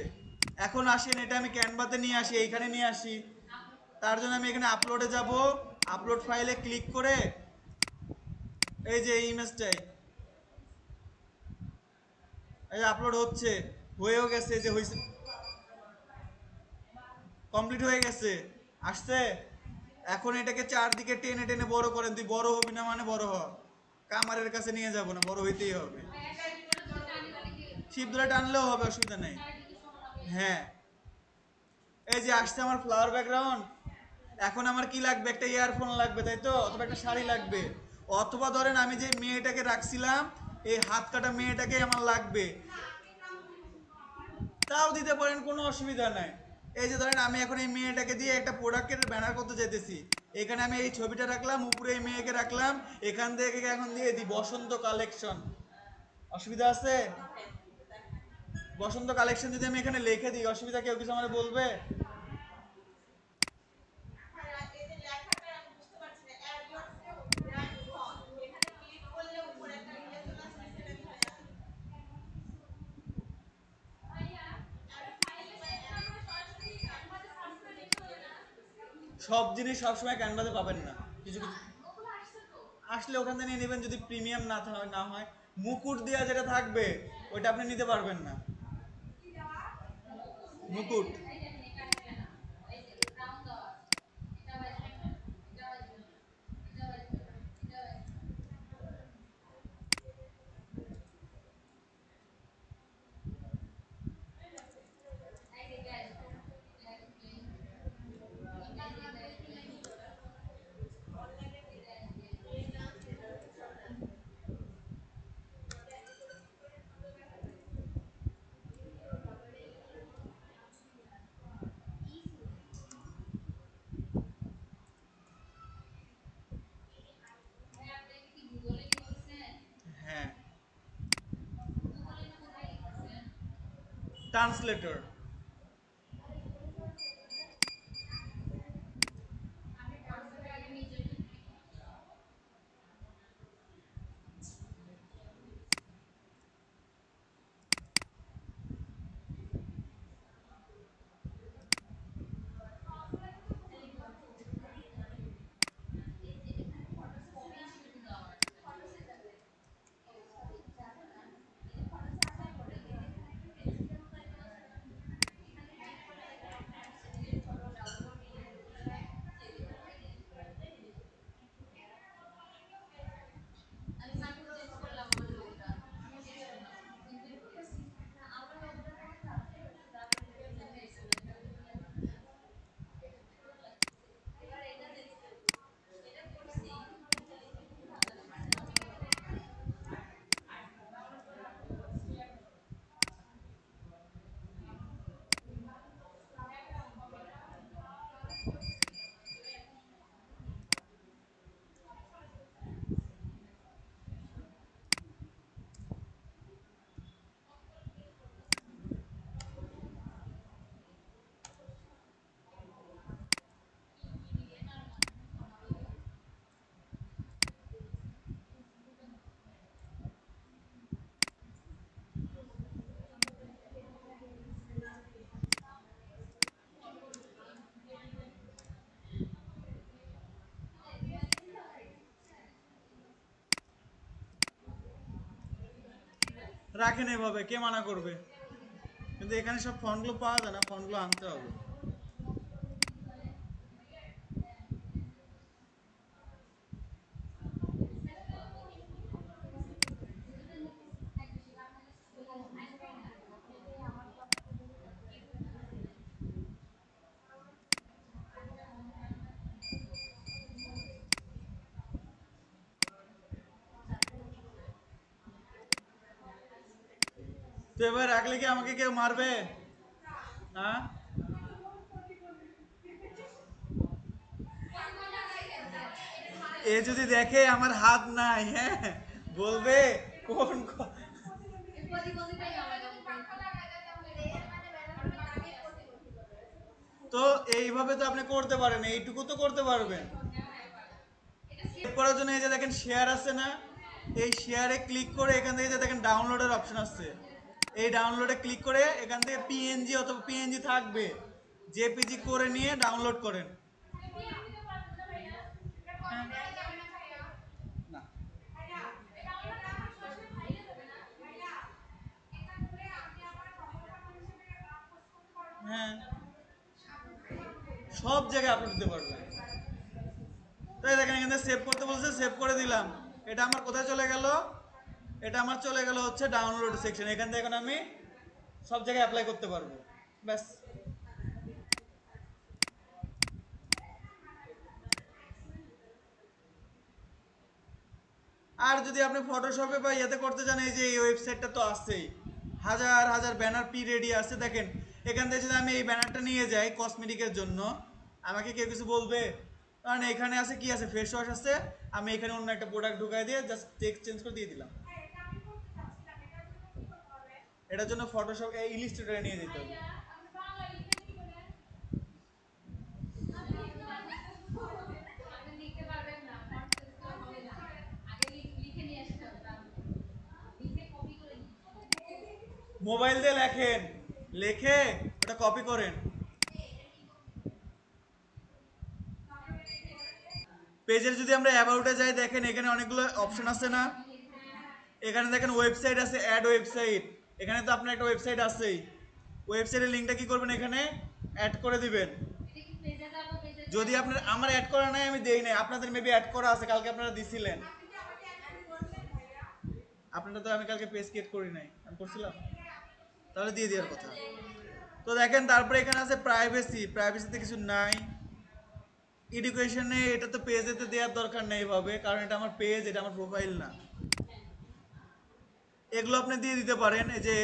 A: এখন আসেন এটা আমি ক্যানভাতে নিয়ে আসি, এইখানে নিয়ে আসি। তার জন্য আমি এখানে আপলোডে যাব, আপলোড ফাইলে ক্লিক করে এই যে এই ইমেজটাই, এই যে আপলোড হচ্ছে, হয়েও গেছে, এই যে হয়েছে, কমপ্লিট হয়ে গেছে, আসছে। এখন এটাকে চারদিকে টেনে টেনে বড় করেন, তুই বড় হবি না মানে বড় হ, কামারের কাছে নিয়ে যাব না, বড় হইতেই হবে। শিপ ধরে টানলেও হবে, অসুবিধা নেই। হ্যাঁ, এই যে আসছে আমার ফ্লাওয়ার ব্যাকগ্রাউন্ড। এখন আমার কি লাগবে, একটা ইয়ারফোন লাগবে তাই তো, অথবা একটা শাড়ি লাগবে, অথবা ধরেন আমি যে মেয়েটাকে রাখছিলাম, এই হাত কাটা মেয়েটাকে আমার লাগবে, তাও দিতে পারেন, কোনো অসুবিধা নাই। এই যে ধরেন আমি এখন এই মেয়েটাকে দিয়ে একটা প্রোডাক্টের ব্যানার করতে যেতেছি, এখানে আমি এই ছবিটা রাখলাম, উপরে এই মেয়েকে রাখলাম, এখান থেকে এখন দিয়ে দিই বসন্ত কালেকশন। অসুবিধা আছে? বসন্ত কালেকশন যদি আমি এখানে লিখে দিই, অসুবিধা কেউ কিছু আমার বলবে? সব জিনিস সবসময় ক্যানভাসে পাবেন না, কিছু কিছু আসলে ওখান থেকে নিয়ে নেবেন, যদি প্রিমিয়াম না হয়। মুকুট দেওয়া যেটা থাকবে ওইটা আপনি নিতে পারবেন না, মুকুট। হ্যাঁ, ট্রান্সলেটর। রাখেন এভাবে, কে মানা করবে? কিন্তু এখানে সব ফন্টগুলো পাওয়া যায় না, ফন্টগুলো আনতে হবে। তো এবার রাখলে কি আমাকে কেউ মারবে? হ্যাঁ, এ যদি দেখে আমার হাত নাই, হ্যাঁ বলবে কোন তো এইভাবে তো আপনি করতে পারেন, এইটুকু তো করতে পারবেন। সেভ করার জন্য এই যে দেখেন শেয়ার আছে না, এই শেয়ারে ক্লিক করে এখান থেকে যে দেখেন ডাউনলোডের অপশন আছে, এই ডাউনলোডে ক্লিক করে এখান থেকে পিএনজি অথবা পিএনজি থাকবে, জেপিজি করে নিয়ে ডাউনলোড করেন। হ্যাঁ, না, হ্যাঁ, সব জায়গায় আপলোড দিতে পারবেন। তাই দেখেন এখানে সেভ করতে বলছে, সেভ করে দিলাম। এটা আমার কোথায় চলে গেল? এটা আমার চলে গেল হচ্ছে ডাউনলোড সেকশন। এখান থেকে এখন আমি সব জায়গায় অ্যাপ্লাই করতে পারবো। ব্যাস। আর যদি আপনি ফটোশপে বা ইয়েতে করতে চান, এই যে এই ওয়েবসাইটটা তো আছেই, হাজার হাজার ব্যানার পি রেডি আছে। দেখেন এখান থেকে যদি আমি এই ব্যানারটা নিয়ে যাই কসমেটিকের জন্য, আমাকে কেউ কিছু বলবে? কারণ এখানে আছে কি আছে, ফেস ওয়াশ আছে, আমি এখানে অন্য একটা প্রোডাক্ট ঢুকাই দিয়ে জাস্ট টেক্সট চেঞ্জ করে দিয়ে দিলাম। এটার জন্য ফটোশপ ইলিস্ট্রেটরে নিয়ে যেতে হবে। মোবাইল দিয়ে লেখেন, লেখে ওটা কপি করেন। পেজের যদি আমরা অ্যাবাউটে যাই, দেখেন এখানে অনেকগুলো অপশন আছে না, এখানে দেখেন ওয়েবসাইট আছে, অ্যাড ওয়েবসাইট। এখানে তো আপনার একটা ওয়েবসাইট আছেই, ওয়েবসাইটের লিঙ্কটা কি করবেন, এখানে অ্যাড করে দিবেন। যদি আপনার, আমার অ্যাড করা নাই, আমি দেই নাই, আপনাদের মেবি অ্যাড করা আছে, কালকে আপনারা দিছিলেন। আপনারা তো, আমি কালকে পেজ ক্রিয়েট করি নাই, আমি করছিলাম, তাহলে দিয়ে দেওয়ার কথা। তো দেখেন তারপরে এখানে আছে প্রাইভেসি, প্রাইভেসিতে কিছু নাই। এডুকেশনে এটা তো পেজেতে দেওয়ার দরকার নেই এভাবে, কারণ এটা আমার পেজ, এটা আমার প্রোফাইল না। এগুলো আপনি দিয়ে দিতে পারেন, এই যে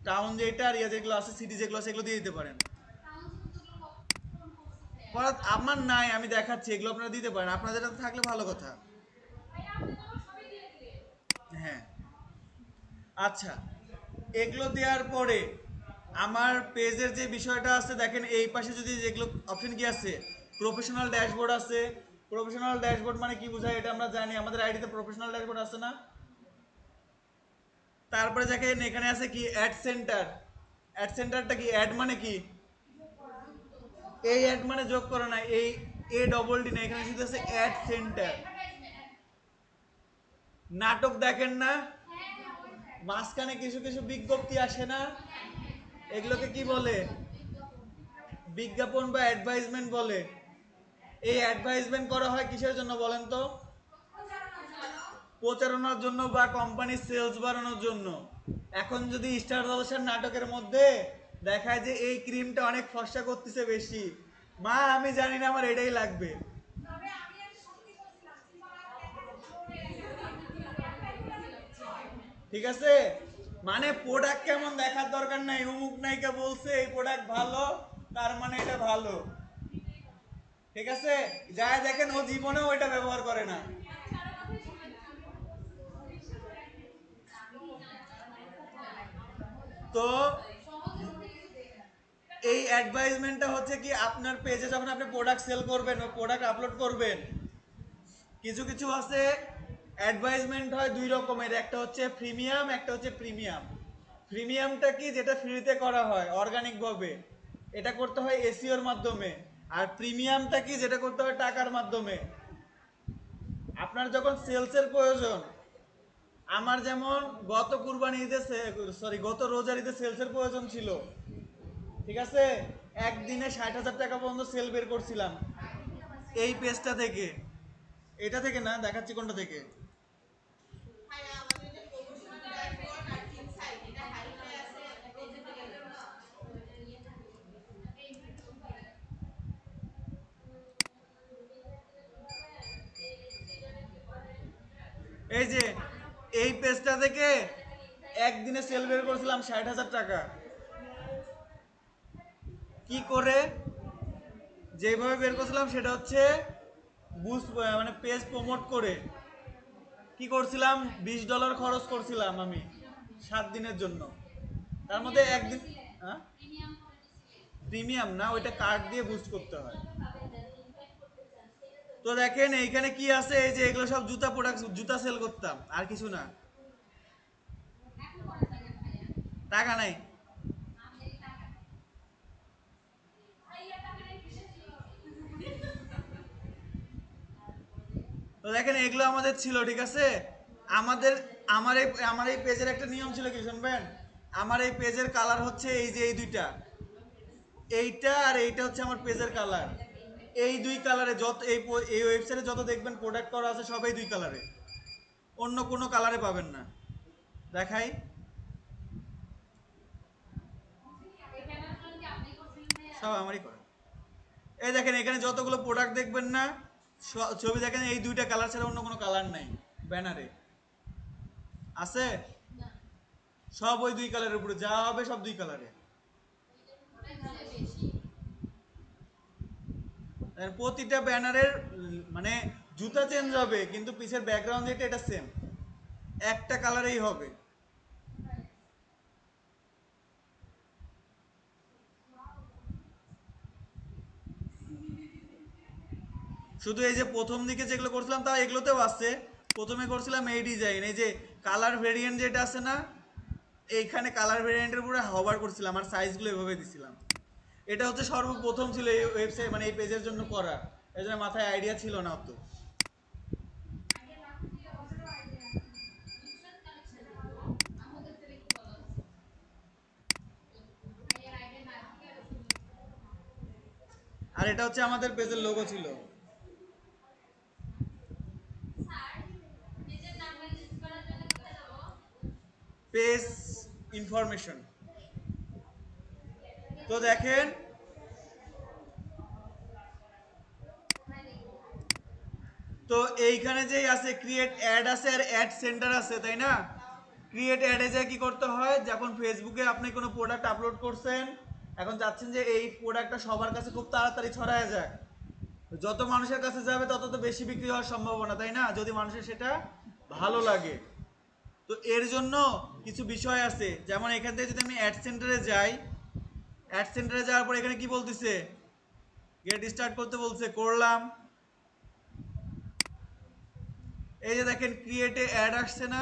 A: টাউন যেটা আর ইয়া যেগুলো আছে, সিটি যেগুলো আছে, এগুলো দিয়ে দিতে পারেন। আমার নাই, আমি দেখাচ্ছি, এগুলো আপনারা দিতে পারেন, আপনাদের এটা থাকলে ভালো কথা। হ্যাঁ, আচ্ছা, এগুলো দেওয়ার পরে আমার পেজের যে বিষয়টা আছে, দেখেন এই পাশে যদি যেগুলো অপশন কি আছে, প্রফেশনাল ড্যাশবোর্ড আছে। প্রফেশনাল ড্যাশবোর্ড মানে কি বোঝায় এটা আমরা জানি, আমাদের আইডিতে প্রফেশনাল ড্যাশবোর্ড আছে না। তারপরে দেখেন এখানে আছে কি অ্যাড সেন্টার। অ্যাড সেন্টারটা কি, অ্যাড মানে কি, এই অ্যাড মানে যোগ করে না, এই এ ডবল ডি না, এখানে শুধু আছে অ্যাড সেন্টার। নাটক দেখেন না, মাঝখানে কিছু কিছু বিজ্ঞপ্তি আসে না, এগুলোকে কি বলে, বিজ্ঞাপন বা অ্যাডভাইজমেন্ট বলে। এই অ্যাডভাইজমেন্ট করা হয় কিসের জন্য বলেন তো? প্রচারণার জন্য বা কোম্পানির সেলস বাড়ানোর জন্য। এখন যদি স্টার জলসার নাটকের মধ্যে দেখায় যে এই ক্রিমটা অনেক ফর্সা করতেছে বেশি, মা আমি জানি না, আমার এটাই লাগবে। ঠিক আছে, মানে প্রোডাক্ট কেমন দেখার দরকার নাই, অমুক নায়িকা বলছে এই প্রোডাক্ট ভালো, তার মানে এটা ভালো। ঠিক আছে, যাই দেখেন ও জীবনেও এটা ব্যবহার করে না। তো এই অ্যাডভাইজমেন্টটা হচ্ছে কি, আপনার পেজে যখন আপনি প্রোডাক্ট সেল করবেন ও প্রোডাক্ট আপলোড করবেন, কিছু কিছু আছে অ্যাডভাইজমেন্ট হয় দুই রকমের, একটা হচ্ছে প্রিমিয়াম, একটা হচ্ছে প্রিমিয়াম। প্রিমিয়ামটা কি, যেটা ফ্রিতে করা হয় অর্গানিক ভাবে, এটা করতে হয় এসইওর মাধ্যমে। আর প্রিমিয়ামটা কি, যেটা করতে হয় টাকার মাধ্যমে। আপনার যখন সেলসের প্রয়োজন, আমার যেমন গত কুরবানি ঈদে গত রোজার ঈদে সেলসের প্রয়োজন ছিল, ঠিক আছে, একদিনে 60,000 টাকা পর্যন্ত সেল বের করছিলাম এই পেজটা থেকে। এটা থেকে না, দেখাচ্ছি কোনটা থেকে। এই যে এই পেজটা থেকে একদিনে সেল বের করেছিলাম 60,000 টাকা। কি করে যেভাবে বের করছিলাম সেটা হচ্ছে বুস্ট, মানে পেজ প্রমোট করে কি করছিলাম, $20 খরচ করছিলাম আমি 7 দিনের জন্য। তার মধ্যে একদিন, হ্যাঁ, প্রিমিয়াম না, ওইটা কার্ড দিয়ে বুস্ট করতে হয়। তো দেখেন এইখানে কি আছে, এই যে এগুলো সব জুতা প্রোডাক্ট, জুতা সেল করতাম, আর কিছু না। টাকা নাই। তো দেখেন এগুলো আমাদের ছিল, ঠিক আছে। আমাদের আমার এই পেজের একটা নিয়ম ছিল কি শুনবেন। আমার এই পেজের কালার হচ্ছে এই যে এই দুইটা, এইটা আর এইটা হচ্ছে আমার পেজের কালার। এই দুই কালারে যত এই ওয়েবসাইটে যত দেখবেন প্রোডাক্ট করা আছে সবাই দুই কালারে, অন্য কোনো কালারে পাবেন না। দেখাই, সব আমারই করা। এই দেখেন এখানে যতগুলো প্রোডাক্ট দেখবেন না, ছবি দেখেন এই দুইটা কালার ছাড়া অন্য কোনো কালার নাই ব্যানারে, আছে? সব ওই দুই কালারের উপরে যা হবে সব দুই কালারে। প্রতিটা ব্যানারের মানে জুতা চেঞ্জ হবে কিন্তু পিছের ব্যাকগ্রাউন্ড যেটা এটা সেম, একটা কালারেই হবে। শুধু এই যে প্রথম দিকে যেগুলো করছিলাম তা এগুলোতেও আছে। প্রথমে করছিলাম এই ডিজাইন, এই যে কালার ভেরিয়েন্ট যেটা আছে না, এইখানে কালার ভেরিয়েন্টের উপরে হভার করছিলাম আর সাইজগুলো এভাবে দিছিলাম। এটা হচ্ছে সর্বপ্রথম ছিল এই ওয়েবসাইট, মানে এই পেজের জন্য করা, এই জন্য মাথায় আইডিয়া ছিল না অত। আর এটা হচ্ছে আমাদের পেজের লোগো ছিল। Page information. তো দেখেন তো এইখানে যেই আছে ক্রিয়েট অ্যাড আছে আর অ্যাড সেন্টার আছে, তাই না? ক্রিয়েট অ্যাডে যায় কি করতে হয়, যখন ফেসবুকে আপনি কোনো প্রোডাক্ট আপলোড করছেন, এখন চাচ্ছেন যে এই প্রোডাক্টটা সবার কাছে খুব তাড়াতাড়ি ছড়ায় যায়, যত মানুষের কাছে যাবে তত তো বেশি বিক্রি হওয়ার সম্ভাবনা, তাই না, যদি মানুষের সেটা ভালো লাগে। তো এর জন্য কিছু বিষয় আছে, যেমন এখান থেকে যদি আমি অ্যাড সেন্টারে যাই, অ্যাড সেন্টারে যাওয়ার পর এখানে কি বলতেছে, গেট স্টার্ট করতে বলছে, করলাম। এই যে দেখেন ক্রিয়েটে অ্যাড আসছে না,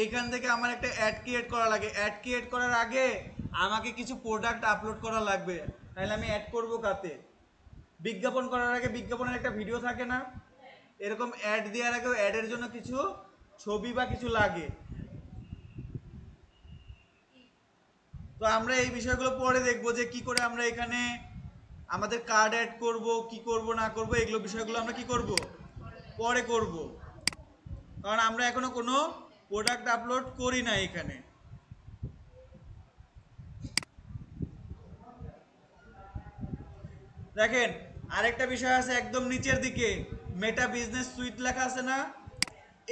A: এইখান থেকে আমার একটা অ্যাড ক্রিয়েট করা লাগে। অ্যাড ক্রিয়েট করার আগে আমাকে কিছু প্রোডাক্ট আপলোড করা লাগবে, তাহলে আমি অ্যাড করব কাতে, বিজ্ঞাপন করার আগে বিজ্ঞাপনের একটা ভিডিও থাকে না, এরকম অ্যাড দেওয়ার আগেও অ্যাডের জন্য কিছু ছবি বা কিছু লাগে। তো আমরা এই বিষয়গুলো পরে দেখবো যে কি করে আমরা এখানে আমাদের কার্ড অ্যাড করব, কি করব না করব, এগুলো বিষয়গুলো আমরা কি করব, পরে করব, কারণ আমরা এখনো কোনো প্রোডাক্ট আপলোড করি না এখানে। দেখেন আরেকটা বিষয় আছে একদম নিচের দিকে, মেটা বিজনেস সুইট লেখা আছে না,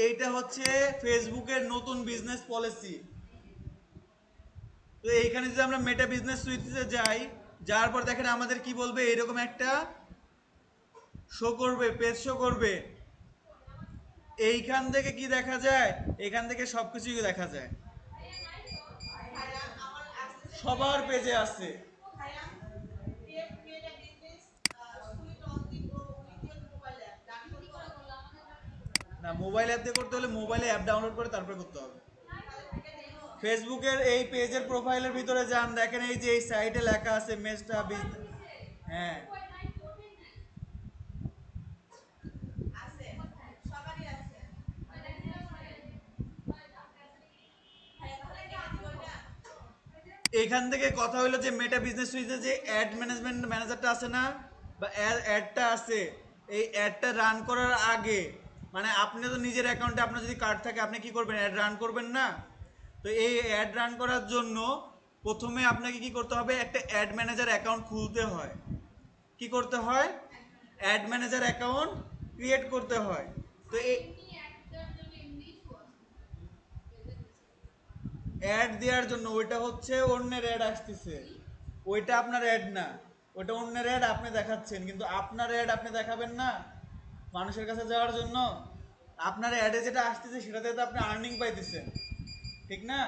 A: এইটা হচ্ছে ফেসবুকের নতুন বিজনেস পলিসি। তো এইখানে যদি আমরা মেটা বিজনেস সুইটে যাই, যাওয়ার পর দেখেন আমাদের কি বলবে, এরকম একটা শো করবে, পেজ শো করবে। এইখান থেকে কি দেখা যায়, এখান থেকে সবকিছুই দেখা যায়, সবার পেজে আছে। না, মোবাইল অ্যাপ দিয়ে করতে হলে মোবাইলে অ্যাপ ডাউনলোড করে তারপরে করতে হবে। ফেসবুকের এই পেজের প্রোফাইলের ভিতরে যান, দেখেন এই যে এই সাইটে লেখা আছে মেসটা বিজনেস। হ্যাঁ, এখান থেকে কথা হলো যে মেটা বিজনেস সুইচে যে অ্যাড ম্যানেজমেন্ট ম্যানেজারটা আছে না, বা অ্যাডটা আছে, এই অ্যাডটা রান করার আগে মানে আপনি তো নিজের অ্যাকাউন্টে আপনার যদি কার্ড থাকে আপনি কি করবেন, অ্যাড রান করবেন না? তো এই অ্যাড রান করার জন্য প্রথমে আপনাকে কি করতে হবে, একটা অ্যাড ম্যানেজার অ্যাকাউন্ট খুলতে হয়। কি করতে হয়? অ্যাড ম্যানেজার অ্যাকাউন্ট ক্রিয়েট করতে হয়। তো এই অ্যাড দেওয়ার জন্য ওইটা হচ্ছে অন্যের অ্যাড আসতেছে, ওইটা আপনার অ্যাড না, ওটা অন্যের অ্যাড আপনি দেখাচ্ছেন, কিন্তু আপনার অ্যাড আপনি দেখাবেন না মানুষের কাছে যাওয়ার জন্য। আপনার অ্যাডে যেটা আসতেছে সেটাতে তো আপনি আর্নিং পাইতেছেন, ঠিক না?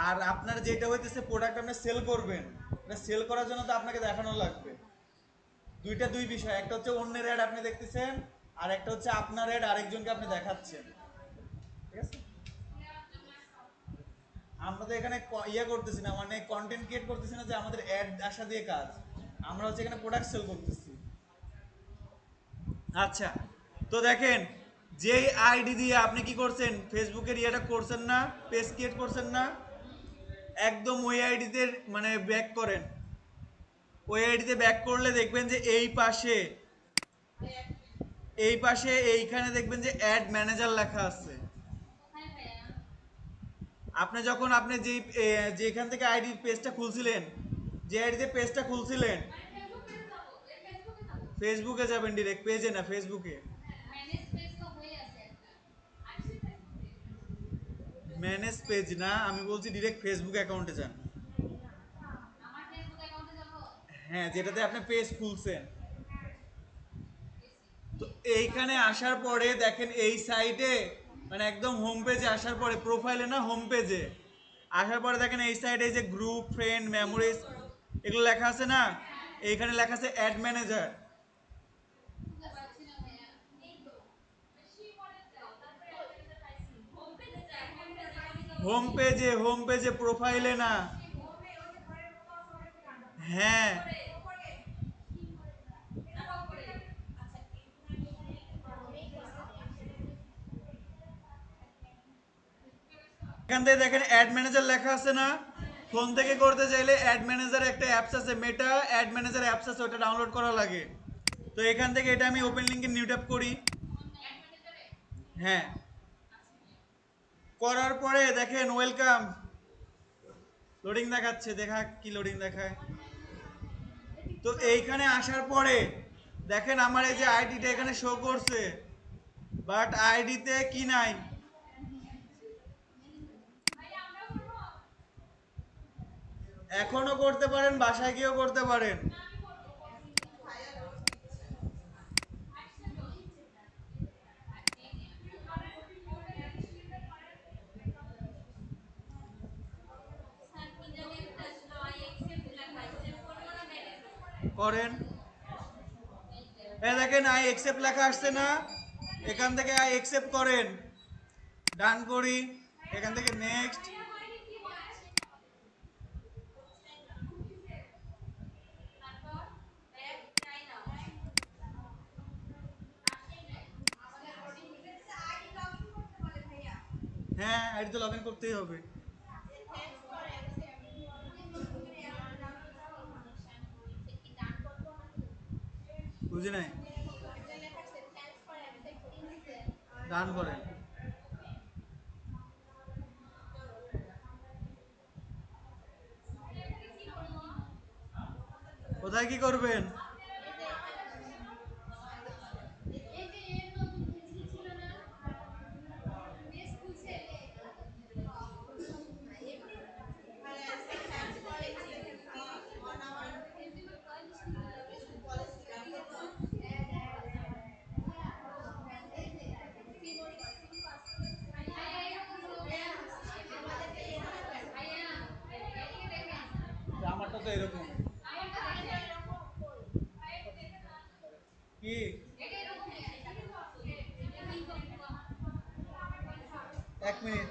A: আর আপনার যেটা হইতেছে প্রোডাক্ট আপনি সেল করবেন, এটা সেল করার জন্য তো আপনাকে দেখানো লাগবে। দুইটা দুই বিষয়, একটা হচ্ছে অন্যের অ্যাড আপনি দেখতেছেন, আর একটা হচ্ছে আপনার অ্যাড আরেকজনকে আপনি দেখাচ্ছেন, ঠিক আছে? আমরা তো এখানে ইয়ে করতেছি না, মানে কন্টেন্ট ক্রিয়েট করতেছি না যে আমাদের অ্যাড আসা দিয়ে কাজ, আমরা হচ্ছে এখানে প্রোডাক্ট সেল করতেছি। আচ্ছা, তো দেখেন, যেই আইডি দিয়ে আপনি কি করছেন, ফেসবুকের ইয়েটা করছেন না, পেজ ক্রিয়েট করছেন না, একদম ওই আইডিতে মানে ব্যাক করেন। ওই আইডিতে ব্যাক করলে দেখবেন যে এই পাশে এইখানে দেখবেন যে অ্যাড ম্যানেজার লেখা আছে। আপনি যখন আপনি যেখান থেকে আইডি পেজটা খুলছিলেন, যে আইডিতে পেজটা খুলছিলেন, ফেসবুকে যাবেন, ডিরেক্ট পেজে না, ফেসবুকে। ম্যানেজ পেজ না, আমি বলছি ডিরেক্ট ফেসবুক অ্যাকাউন্টে যান। হ্যাঁ, যেটাতে আপনি পেজ খুলছেন। তো এইখানে আসার পরে দেখেন এই সাইডে, মানে একদম হোম পেজে আসার পরে, প্রোফাইলে না, হোম পেজে আসার পরে দেখেন এই সাইডে যে গ্রুপ, ফ্রেন্ড, মেমোরিজ এগুলো লেখা আছে না, এইখানে লেখা আছে অ্যাড ম্যানেজার। হোম পেজে প্রোফাইলে না। হ্যাঁ, এখান থেকে দেখেন অ্যাড ম্যানেজার লেখা আছে না, ফোন থেকে করতে চাইলে অ্যাড ম্যানেজার একটা অ্যাপস আছে, মেটা অ্যাড ম্যানেজার অ্যাপস আছে, ওটা ডাউনলোড করা লাগে। তো এখান থেকে এটা আমি ওপেন লিংকে নিউ ট্যাপ করি। হ্যাঁ, করার পরে দেখেন ওয়েলকাম লোডিং দেখাচ্ছে, দেখা কি লোডিং দেখায়। তো এইখানে আসার পরে দেখেন আমার এই যে আইডিটা এখানে শো করছে, বাট আইডিতে কি নাই। এখনো করতে পারেন, বাসায় গিয়েও করতে পারেন। করেন, দেখেন আই একসেপ্ট লেখা আসছে না, এখান থেকে আই একসেপ্ট করেন, ডান করি, এখান থেকে নেক্সট। হ্যাঁ, আইডি তো লগ ইন করতেই হবে। বুঝি নাই, ডান করেন। কোথায় কি করবেন? আমারটা তো এরকম। কি? 1 মিনিট।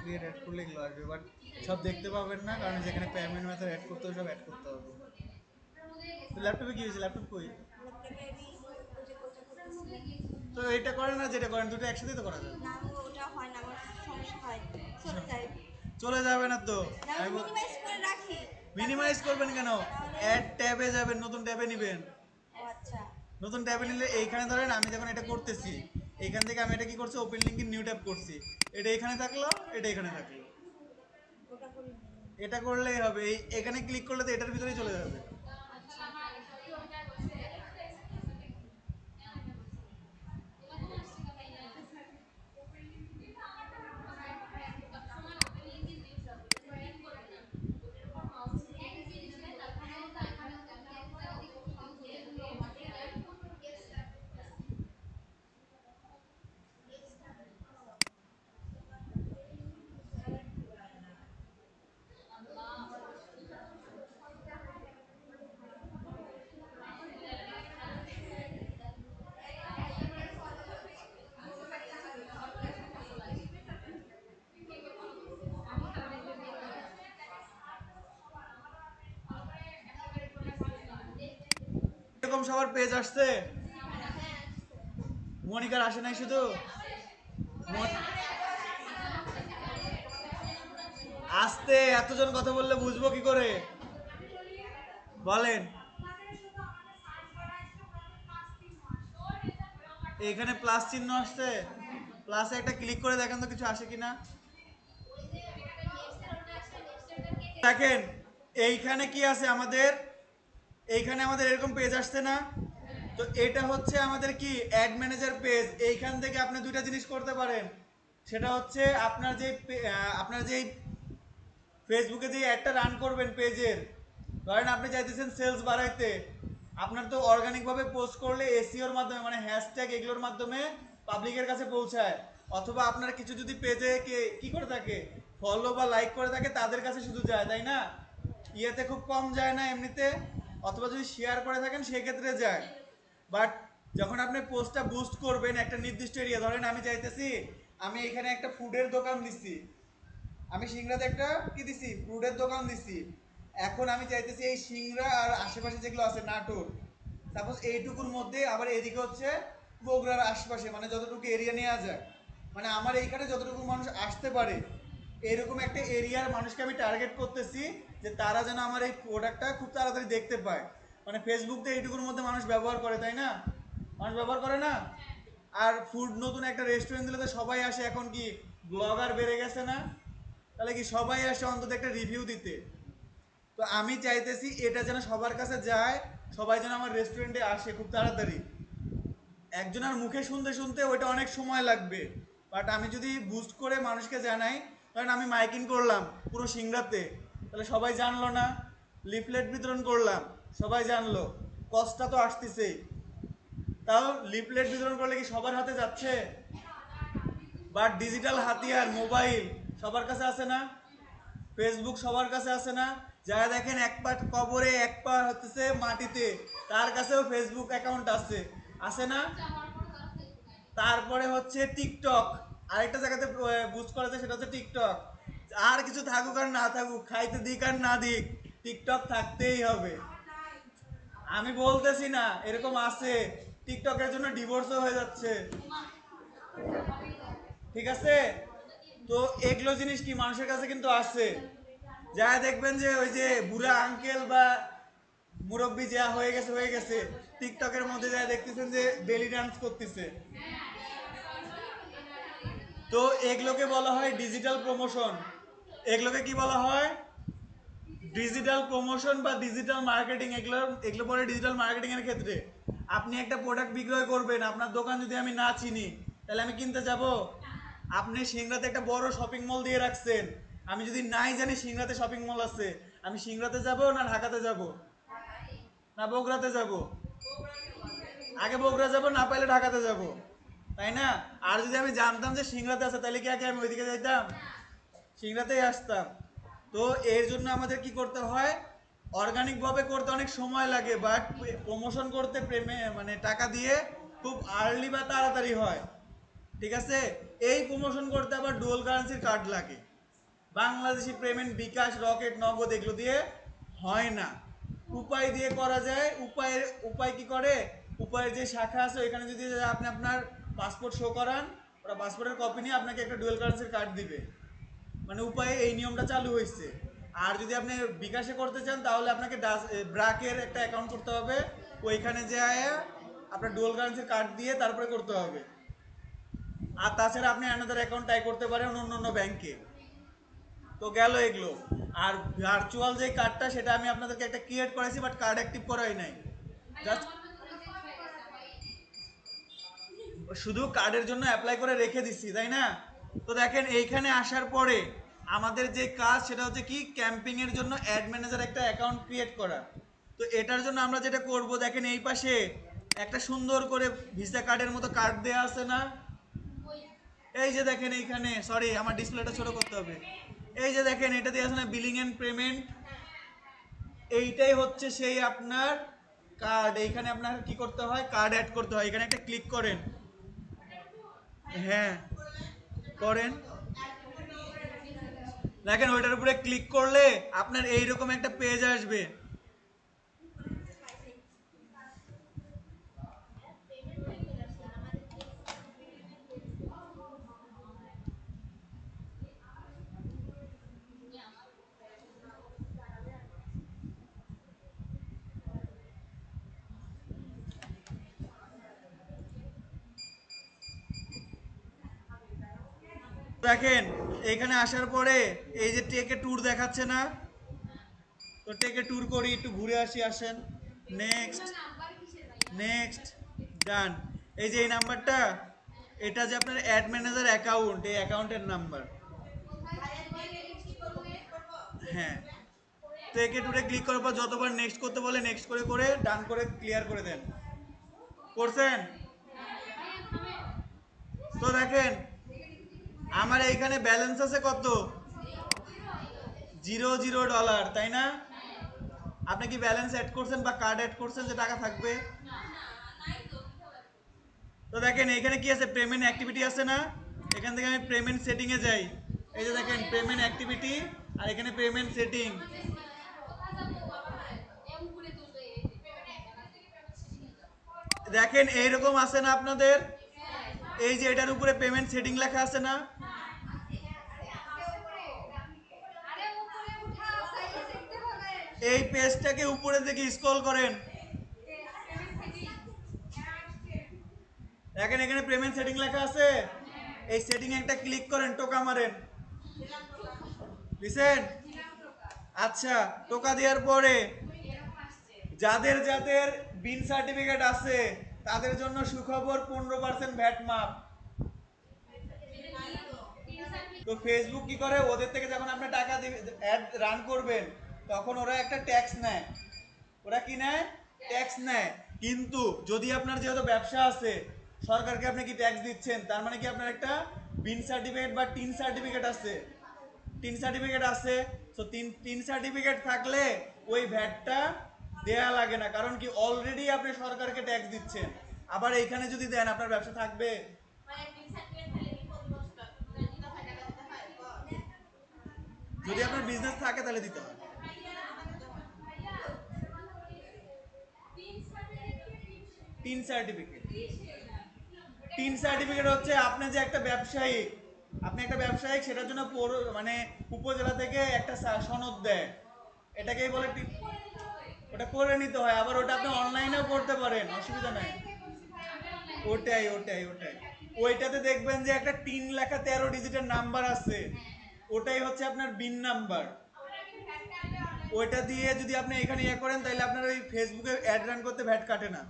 A: ক্রিয়েট অ্যাড করলে এগুলো আসবে, বাট সব দেখতে পাবেন না, কারণ যেখানে পেমেন্ট মেথড অ্যাড করতে হবে সব অ্যাড করতে হবে। তো ল্যাপটপে কি হয়েছে? ল্যাপটপ কই? তো এটা করেন না, যেটা করেন দুটো একসাথে তো করা যাবে।
C: না ওটা হয় না, আমার সমস্যা হয়, চলে যায়।
A: চলে যাবে না তো।
C: আমি মিনিমাইজ করে রাখি।
A: মিনিমাইজ করবেন কেন? অ্যাড ট্যাবে যাবেন, নতুন ট্যাবে নেবেন।
C: ও আচ্ছা।
A: নতুন ট্যাবে নিলে এইখানে ধরেন আমি যখন এটা করতেছি, এইখান থেকে আমি এটা কি করছি, ওপেন লিঙ্কে নিউ ট্যাব করছি, এটা এখানে থাকলো, এটা এখানে থাকলো।
C: ওটা করি।
A: এটা করলেই হবে, এই এখানে ক্লিক করলে তো এটার ভিতরেই চলে যাবে। এরকম সবার পেজ আসছে, মনিকার আসে নাই শুধু? আসতে এতজন কথা বললে বুঝবো কি করে বলেন? এখানে প্লাস চিহ্ন আসছে, প্লাসে একটা ক্লিক করে দেখেন তো কিছু আসে কিনা। দেখেন এইখানে কি আছে আমাদের, এইখানে আমাদের এরকম পেজ আসছে না? তো এটা হচ্ছে আমাদের কি অ্যাড ম্যানেজার পেজ। এইখান থেকে আপনি দুইটা জিনিস করতে পারেন, সেটা হচ্ছে আপনার যে ফেসবুকে যে অ্যাডটা রান করবেন পেজের, ধরেন আপনি চাইতেছেন সেলস বাড়াইতে, আপনার তো অর্গানিকভাবে পোস্ট করলে এসইওর মাধ্যমে মানে হ্যাশট্যাগ এগুলোর মাধ্যমে পাবলিকের কাছে পৌঁছায়, অথবা আপনার কিছু যদি পেজে কি করে থাকে, ফলো বা লাইক করে থাকে, তাদের কাছে শুধু যায়, তাই না? ইয়েতে খুব কম যায় না এমনিতে, অথবা যদি শেয়ার করে থাকেন সেক্ষেত্রে যায়। বাট যখন আপনি পোস্টটা বুস্ট করবেন একটা নির্দিষ্ট এরিয়া, ধরেন আমি চাইতেছি আমি এখানে একটা ফুডের দোকান দিচ্ছি, আমি সিংড়াতে একটা কি দিছি, ফুডের দোকান দিছি, এখন আমি চাইতেছি এই সিংড়া আর আশেপাশে যেগুলো আছে নাটোর, সাপোজ এইটুকুর মধ্যে, আবার এদিকে হচ্ছে বগুড়ার আশেপাশে, মানে যতটুকু এরিয়া নেওয়া যায়, মানে আমার এইখানে যতটুকু মানুষ আসতে পারে এরকম একটা এরিয়ার মানুষকে আমি টার্গেট করতেছি, যে তারা যেন আমার এই প্রোডাক্টটা খুব তাড়াতাড়ি দেখতে পায়। মানে ফেসবুক তো এইটুকুর মধ্যে মানুষ ব্যবহার করে, তাই না? মানুষ ব্যবহার করে না? আর ফুড নতুন একটা রেস্টুরেন্ট দিলে তো সবাই আসে, এখন কি ব্লগার বেড়ে গেছে না? তাহলে কি সবাই আসে অন্তত একটা রিভিউ দিতে। তো আমি চাইতেছি এটা যেন সবার কাছে যায়, সবাই যেন আমার রেস্টুরেন্টে আসে খুব তাড়াতাড়ি। একজনের মুখে শুনতে শুনতে ওইটা অনেক সময় লাগবে, বাট আমি যদি বুস্ট করে মানুষকে জানাই, কারণ আমি মাইকিং করলাম পুরো সিংড়াতে, তাহলে সবাই জানলো না? লিফলেট বিতরণ করলাম, সবাই জানলো, কষ্টটা তো আসতেছেই। তাও লিফলেট বিতরণ করলে কি সবার হাতে যাচ্ছে? বাট ডিজিটাল হাতিয়ার মোবাইল সবার কাছে আছে না? ফেসবুক সবার কাছে আছে না? যারা দেখেন এক পা কবরে এক পা হচ্ছে মাটিতে, তার কাছেও ফেসবুক অ্যাকাউন্ট আছে, আছে না? তারপরে হচ্ছে টিকটক, আরেকটা জায়গাতে বুস্ট করা যায়, সেটা হচ্ছে টিকটক। আর কিছু থাকুক আর না থাকুক, খাইতে দিক আর না দিক, টিকটক থাকতেই হবে। আমি বলতেছি না, এরকম আছে, টিকটকের জন্য ডিভোর্সও হয়ে যাচ্ছে, ঠিক আছে? তো এগুলো জিনিস কি মানুষের কাছে কিন্তু আছে। যা দেখবেন যে ওই যে বুড়া আঙ্কেল বা মুরব্বী যা হয়ে গেছে, টিকটকের মধ্যে যা দেখতেছেন যে বেলি ডান্স করতেছে। তো এগুলোকে বলা হয় ডিজিটাল প্রমোশন। এগুলোকে কি বলা হয়? ডিজিটাল প্রমোশন বা ডিজিটাল মার্কেটিং। এগুলো এগুলো পরে ডিজিটাল মার্কেটিং এর ক্ষেত্রে আপনি একটা প্রোডাক্ট বিক্রয় করবেন, আপনার দোকান যদি আমি না চিনি, তাহলে আমি কিনতে যাব? আপনি সিংড়াতে একটা বড় শপিং মল দিয়ে রাখছেন, আমি যদি নাই জানি সিংড়াতে শপিং মল আছে, আমি সিংড়াতে যাব না ঢাকাতে যাব না বগুড়াতে যাব? আগে বগুড়া যাব, না পাইলে ঢাকাতে যাব, তাই না? আর যদি আমি জানতাম যে সিংড়াতে আছে, তাহলে কি আগে আমি ওইদিকে যাইতাম? সিংড়াতেই আসতাম। তো এর জন্য আমাদের কি করতে হয়, অর্গানিক ভাবে করতে অনেক সময় লাগে, বাট প্রমোশন করতে প্রেমে মানে টাকা দিয়ে খুব আর্লি বা তাড়াতাড়ি হয়, ঠিক আছে? এই প্রমোশন করতে আবার ডুয়াল কারেন্সির কার্ড লাগে। বাংলাদেশি পেমেন্ট, বিকাশ, রকেট, নগদ এগুলো দিয়ে হয় না। উপায় দিয়ে করা যায়। উপায় কি করে, উপায়ের যে শাখা আছে ওইখানে যদি আপনি আপনার পাসপোর্ট শো করান, ওরা পাসপোর্টের কপি নিয়ে আপনাকে একটা ডুয়েল কারেন্সির কার্ড দিবে। মানে উপায়ে এই নিয়মটা চালু হয়েছে। আর যদি আপনি বিকাশে করতে চান তাহলে আপনাকে ব্রাকের একটা অ্যাকাউন্ট করতে হবে, ওইখানে যায় আপনার ডুয়াল কারেন্সির কার্ড দিয়ে তারপরে করতে হবে। আর তাছাড়া আপনি অ্যানাদার অ্যাকাউন্ট ট্রাই করতে পারেন অন্য ব্যাংকে। তো গেল এগুলো। আর ভার্চুয়াল যে কার্ডটা সেটা আমি আপনাদেরকে একটা ক্রিয়েট করেছি, বাট কার্ড অ্যাক্টিভ করাই নাই। জাস্ট শুধু কার্ডের জন্য অ্যাপ্লাই করে রেখে দিচ্ছি, তাই না? তো দেখেন এইখানে আসার পরে আমাদের যে কাজ সেটা হচ্ছে কি, ক্যাম্পিং এর জন্য অ্যাড ম্যানেজার একটা অ্যাকাউন্ট ক্রিয়েট করা। তো এটার জন্য আমরা যেটা করব, দেখেন এই পাশে একটা সুন্দর করে ভিসা কার্ডের মতো কার্ড দেয়া আছে না? এই যে দেখেন এইখানে, সরি আমার ডিসপ্লেটা ছোট করতে হবে। এই যে দেখেন এটা দেয়া আছে না, বিলিং এন্ড পেমেন্ট। এইটাই হচ্ছে সেই আপনার কার্ড। এইখানে আপনার কি করতে হয়, কার্ড অ্যাড করতে হয়। এখানে একটা ক্লিক করেন। হ্যাঁ করেন। দেখেন ওইটার উপরে ক্লিক করলে আপনার এইরকম একটা পেজ আসবে। দেখেন এখানে আসার পরে এই যে টেকে ট্যুর দেখাচ্ছে না, তো টেকে ট্যুর করি, একটু ঘুরে আসি, আসেন। নেক্সট, নেক্সট, ডান। এই যে এই নাম্বারটা, এটা যে আপনার অ্যাড ম্যানেজার অ্যাকাউন্ট, এই অ্যাকাউন্টের নাম্বার। হ্যাঁ, তো একে টুরে ক্লিক করার পর যতবার নেক্সট করতে বলে নেক্সট করে করে ডান করে ক্লিয়ার করে দেন। করছেন? তো দেখেন আমার এইখানে ব্যালেন্স আছে কত, $0, তাই না? আপনি কি ব্যালেন্স অ্যাড করছেন বা কার্ড অ্যাড করছেন যে টাকা থাকবে? তো দেখেন এখানে কি আছে, পেমেন্ট অ্যাক্টিভিটি আছে না? এখান থেকে আমি পেমেন্ট সেটিং এ যাই। এই যে দেখেন পেমেন্ট অ্যাক্টিভিটি, আর এখানে পেমেন্ট সেটিং। দেখেন এইরকম আছে না আপনাদের, এই যে এটার উপরে পেমেন্ট সেটিং লেখা আছে না? এই পেজটাকে উপরে দিকে স্ক্রল করেন। দেখেন এখানে পেমেন্ট সেটিং লেখা আছে, এই সেটিং এ একটা ক্লিক করেন, টোকা মারেন। দিছেন? আচ্ছা, টোকা দেওয়ার পরে যাদের যাদের বিন সার্টিফিকেট আছে তাদের জন্য সুখবর, 15% ভ্যাট মাফ। তো ফেসবুক কি করে, ওদের থেকে যখন আপনি টাকা অ্যাড রান করবেন তখন ওরা একটা ট্যাক্স নেয়। ওরা কি নেয়? ট্যাক্স নেয়। কিন্তু যদি আপনার যেহেতু ব্যবসা আছে, সরকারকে আপনি কি ট্যাক্স দিচ্ছেন, তার মানে কি আপনার একটা বিন সার্টিফিকেট বা টিন সার্টিফিকেট আছে। টিন সার্টিফিকেট আছে, তো টিন সার্টিফিকেট থাকলে ওই ভ্যাটটা দেয়া লাগে না, কারণ কি অলরেডি আপনি সরকারকে ট্যাক্স দিচ্ছেন। আবার এইখানে যদি দেন আপনার ব্যবসা থাকবে? যদি আপনার বিজনেস থাকে তাহলে দিতে হয়। টিন সার্টিফিকেট, টিন সার্টিফিকেট হচ্ছে আপনি যে একটা ব্যবসায়ী, আপনি একটা ব্যবসায়িক, সেটার জন্য মানে উপজেলা থেকে একটা সনদ দেয়, এটাকেই বলে ওটা করে নিতে হয়। আবার ওটা আপনি অনলাইনেও করতে পারেন, অসুবিধা নাই। ওটাই ওটাই ওটাই ওইটাতে দেখবেন যে একটা 3 লেখা 13 ডিজিটের নাম্বার আছে, ওটাই হচ্ছে আপনার বিন নাম্বার। ওইটা দিয়ে যদি আপনি এখানে ইয়ে করেন তাহলে আপনার ওই ফেসবুকে অ্যাড রান করতে ভ্যাট কাটে না।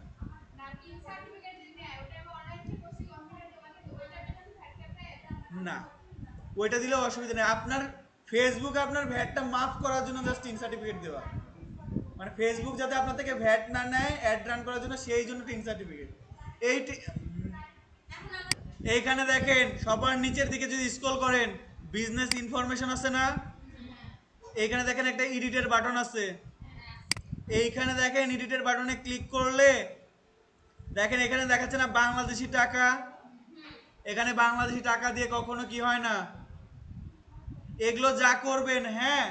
A: না, ওইটা দিলেও অসুবিধা নেই। আপনার ফেসবুক আপনার ভ্যাটটা মাফ করার জন্য জাস্ট টিন সার্টিফিকেট দেওয়া, মানে ফেসবুক যাতে আপনার থেকে ভ্যাট না নেয় অ্যাড রান করার জন্য, সেই জন্য টিন সার্টিফিকেট। এই এইখানে দেখেন সবার নিচের দিকে যদি স্ক্রল করেন, বিজনেস ইনফরমেশন আছে না? এইখানে দেখেন একটা এডিটের বাটন আছে। এইখানে দেখেন এডিটের বাটনে ক্লিক করলে দেখেন এখানে দেখাচ্ছে না বাংলাদেশি টাকা। এখানে বাংলাদেশি টাকা দিয়ে কখনো কি হয় না, এগুলো যা করবেন, হ্যাঁ,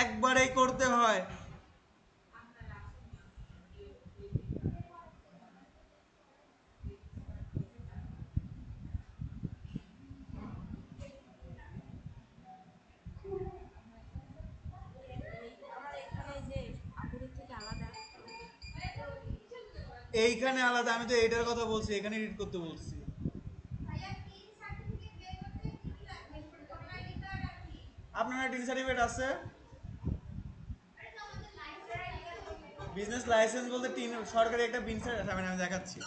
A: একবারেই করতে হয়।
C: আমার এখানে যে আপুরের থেকে আলাদা।
A: এইখানে আলাদা, আমি তো এইটার কথা বলছি, এখানে এডিট করতে বলছি। আপনার টিন সার্টিফিকেট আছে? বিজনেস লাইসেন্স বলতে টিন সরকারি একটা বিন সার্টিফিকেট, আমি দেখাচ্ছি।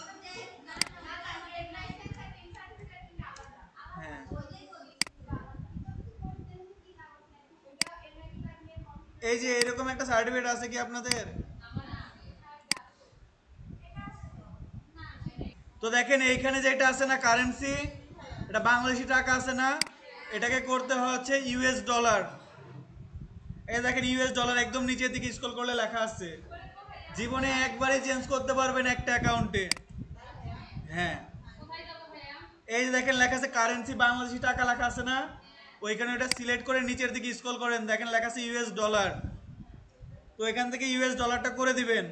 A: হ্যাঁ, এই যে এরকম একটা সার্টিফিকেট আছে কি আপনাদের? তো দেখেন এইখানে যেটা আছে না কারেন্সি, এটা বাংলাদেশি টাকা আছে না, এটাকে করতে হচ্ছে ইউএস ডলার। এই দেখেন ইউএস ডলার একদম নিচের দিকে স্ক্রল করলে লেখা আছে। জীবনে একবারই চেঞ্জ করতে পারবেন একটা অ্যাকাউন্টে। হ্যাঁ, এই যে দেখেন লেখা আছে কারেন্সি বাংলাদেশি টাকা লেখা আছে না, ওইখানে ওটা সিলেক্ট করে নিচের দিকে স্ক্রল করেন, দেখেন লেখা আছে ইউএস ডলার। তো এখান থেকে ইউএস ডলারটা করে দিবেন।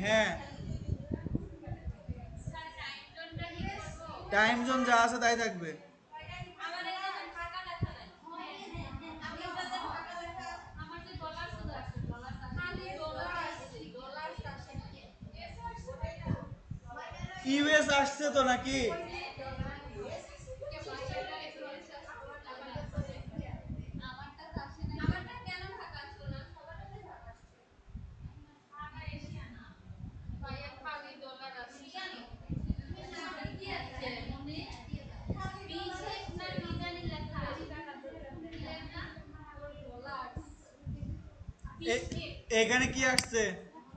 A: হ্যাঁ, টাইম জোন যা আছে তাই থাকবে। ইউএস আসছে তো নাকি? এখানে কি আসছে?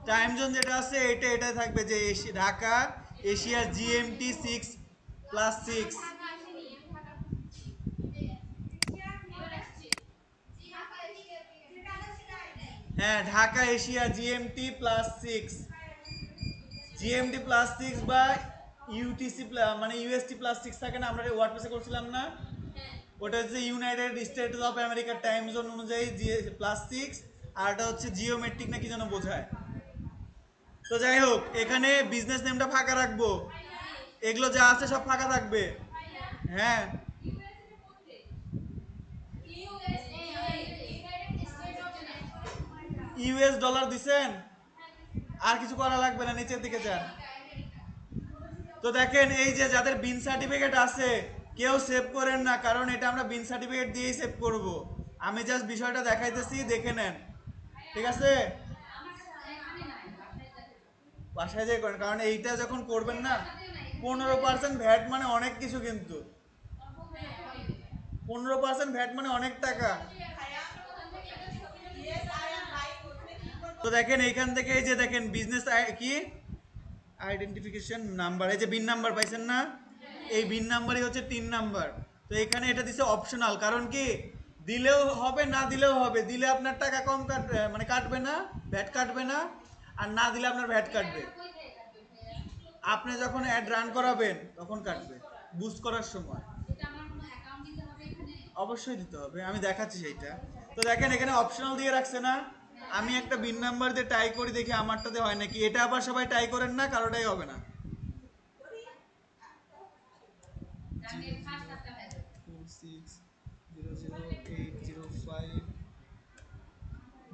A: টাইম জোন যেটা আছে এটা এটাই থাকবে, যে ঢাকা এশিয়ার জিএমটি 6+6। হ্যাঁ, ঢাকা এশিয়া জিএমটি+6, জিএমটি+6 বা ইউটিসি মানে ইউএসটি+6 থাকে না, আমরা ওয়ার্ডপ্রেসে করছিলাম না, ওটা হচ্ছে ইউনাইটেড স্টেটস অফ আমেরিকার টাইম জোন অনুযায়ী +6, আর এটা হচ্ছে জিওমেট্রিক না কি যেন বোঝায়। তো যাই হোক, এখানে বিজনেস নেমটা ফাঁকা রাখবো, এগুলো যা আছে সব ফাঁকা থাকবে। হ্যাঁ, ইউএস ডলার দিছেন, আর কিছু করা লাগবে না, নিচের দিকে যান। তো দেখেন এই যে যাদের বিন সার্টিফিকেট আছে কেউ সেভ করেন না, কারণ এটা আমরা বিন সার্টিফিকেট দিয়েই সেভ করব। আমি জাস্ট বিষয়টা দেখাইতেছি, দেখে নেন, ঠিক আছে? বাসায় যেয়ে করেন, কারণ এইটা যখন করবেন না, 15% ভ্যাট মানে অনেক কিছু, কিন্তু 15% ভ্যাট মানে অনেক টাকা। তো দেখেন এইখান থেকে এই যে দেখেন বিজনেস কি আইডেন্টিফিকেশন নাম্বার, এই যে বিন নাম্বার পাইছেন না, এই বিন নাম্বারই হচ্ছে 3 নাম্বার। তো এখানে এটা দিছে অপশনাল, কারণ কি দিলেও হবে না দিলেও হবে, দিলে আপনার টাকা কম কাটবে, মানে কাটবে না, ভ্যাট কাটবে না, আর না দিলে আপনার ভ্যাট কাটবে। আপনি যখন অ্যাড রান করাবেন তখন কাটবে, বুস্ট করার সময় অবশ্যই দিতে হবে, আমি দেখাচ্ছি সেইটা। তো দেখেন এখানে অপশনাল দিয়ে রাখছে না, আমি একটা বিন নাম্বার দিয়ে ট্রাই করি, দেখি আমারটাতে হয় নাকি। এটা আবার সবাই ট্রাই করেন না, কারোটাই হবে না।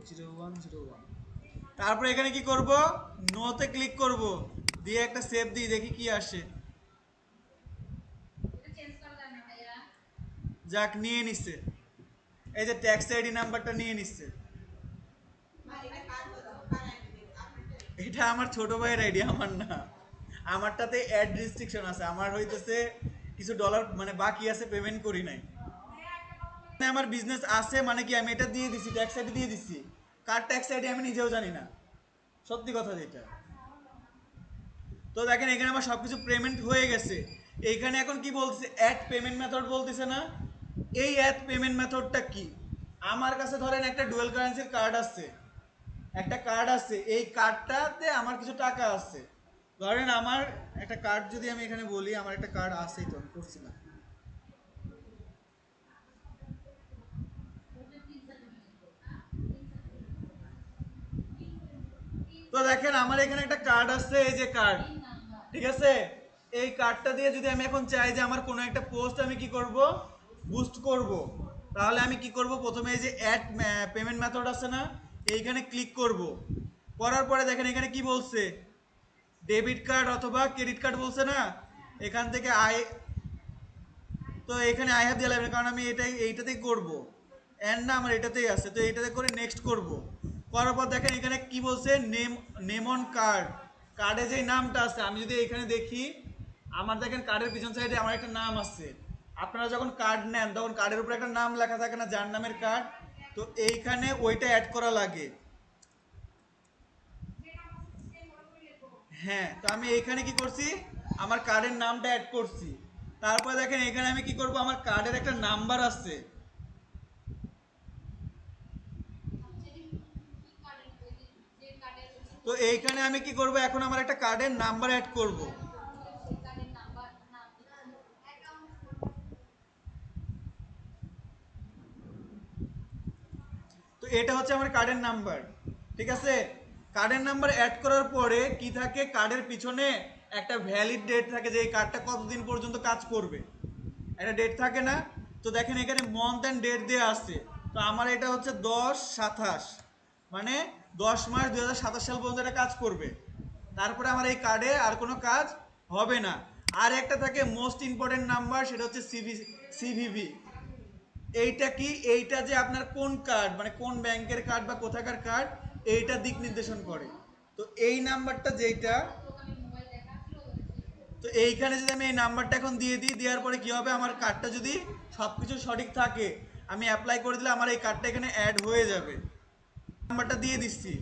A: 460080500101। তারপরে এখানে কি করব, নোতে ক্লিক করব, দিয়ে একটা সেভ দিই, দেখি কি আসে। যাক, নিয়ে নিচ্ছে, এই যে ট্যাক্স আইডি নাম্বারটা নিয়ে নিচ্ছে। এটা আমার ছোট ভাইয়ের আইডি, আমার না। আমারটাতে অ্যাড রেস্ট্রিকশন আছে, আমার হইতেছে কিছু ডলার মানে বাকি আছে, পেমেন্ট করি নাই। মানে আমার বিজনেস আছে মানে কি, আমি এটা দিয়ে দিছি, ট্যাক্স আইডি দিয়ে দিছি, কার ট্যাক্স আইডি আমি নিজেও জানি না, সত্যি কথা যেটা। তো দেখেন এখানে আমার সবকিছু পেমেন্ট হয়ে গেছে। এইখানে এখন কি বলতেছে, অ্যাড পেমেন্ট মেথড বলতেছে না। এই অ্যাড পেমেন্ট মেথডটা কি, আমার কাছে ধরেন একটা ডুয়েল কারেন্সির কার্ড আছে, একটা কার্ড আছে, এই কার্ডটাতে আমার কিছু টাকা আছে, ধরেন আমার একটা কার্ড যদি আমি এখানে বলি, আমার একটা কার্ড আছেই, তো আমি করছি না। তো দেখেন আমার এখানে একটা কার্ড আছে, এই যে কার্ড, ঠিক আছে। এই কার্ডটা দিয়ে যদি আমি এখন চাই যে আমার কোনো একটা পোস্ট আমি কি করব, বুস্ট করব, তাহলে আমি কি করব, প্রথমে এই যে অ্যাড পেমেন্ট মেথড আছে না, এইখানে ক্লিক করব। করার পরে দেখেন এখানে কি বলছে, ডেবিট কার্ড অথবা ক্রেডিট কার্ড বলছে না, এখান থেকে তো এখানে আই হ্যাভ দিয়ে লাগবে, কারণ আমি এইটাতেই করব, এন্ড না আমার এটাতেই আছে, তো এইটাতে করে নেক্সট করব। করার পর দেখেন এখানে কি বলছে, নেম অন কার্ড, কার্ডে যেই নামটা আছে, আমি যদি এখানে দেখি, আমার দেখেন কার্ডের পিছন সাইডে আমার একটা নাম আছে। আপনারা যখন কার্ড নেন তখন কার্ডের উপরে একটা নাম লেখা থাকে না, যার নামের কার্ড, তো এইখানে ওইটা অ্যাড করা লাগে। হ্যাঁ, তো আমি এইখানে কি করছি, আমার কার্ডের নামটা অ্যাড করছি। তারপরে দেখেন এখানে আমি কি করব, আমার কার্ডের একটা নাম্বার আছে, তো এইখানে আমি কি করব, এখন আমার একটা কার্ডের নাম্বার অ্যাড করব। তো এটা হচ্ছে আমার কার্ডের নাম্বার, ঠিক আছে। কার্ডের নাম্বার অ্যাড করার পরে কি থাকে, কার্ডের পিছনে একটা ভ্যালিড ডেট থাকে, যে এই কার্ডটা কতদিন পর্যন্ত কাজ করবে, একটা ডেট থাকে না। তো দেখেন এখানে মান্থ অ্যান্ড ডেট দেওয়া আছে, তো আমার এটা হচ্ছে 10/27, মানে 10 মার্চ 2027 সাল পর্যন্ত এটা কাজ করবে। তারপরে আমার এই কার্ডে আর কোনো কাজ হবে না। আর একটা থাকে মোস্ট ইম্পর্টেন্ট নাম্বার, সেটা হচ্ছে সিভিভি। এইটা কি, এইটা যে আপনার কোন কার্ড, মানে কোন ব্যাংকের কার্ড বা কোথাকার কার্ড, এইটা দিক নির্দেশন করে। তো এই নাম্বারটা যেইটা, তো এইখানে যদি আমি এই নাম্বারটা এখন দিয়ে দিই, দেওয়ার পরে কি হবে, আমার কার্ডটা যদি সব কিছু সঠিক থাকে, আমি অ্যাপ্লাই করে দিলে আমার এই কার্ডটা এখানে অ্যাড হয়ে যাবে। নাম্বারটা দিয়ে দিচ্ছি,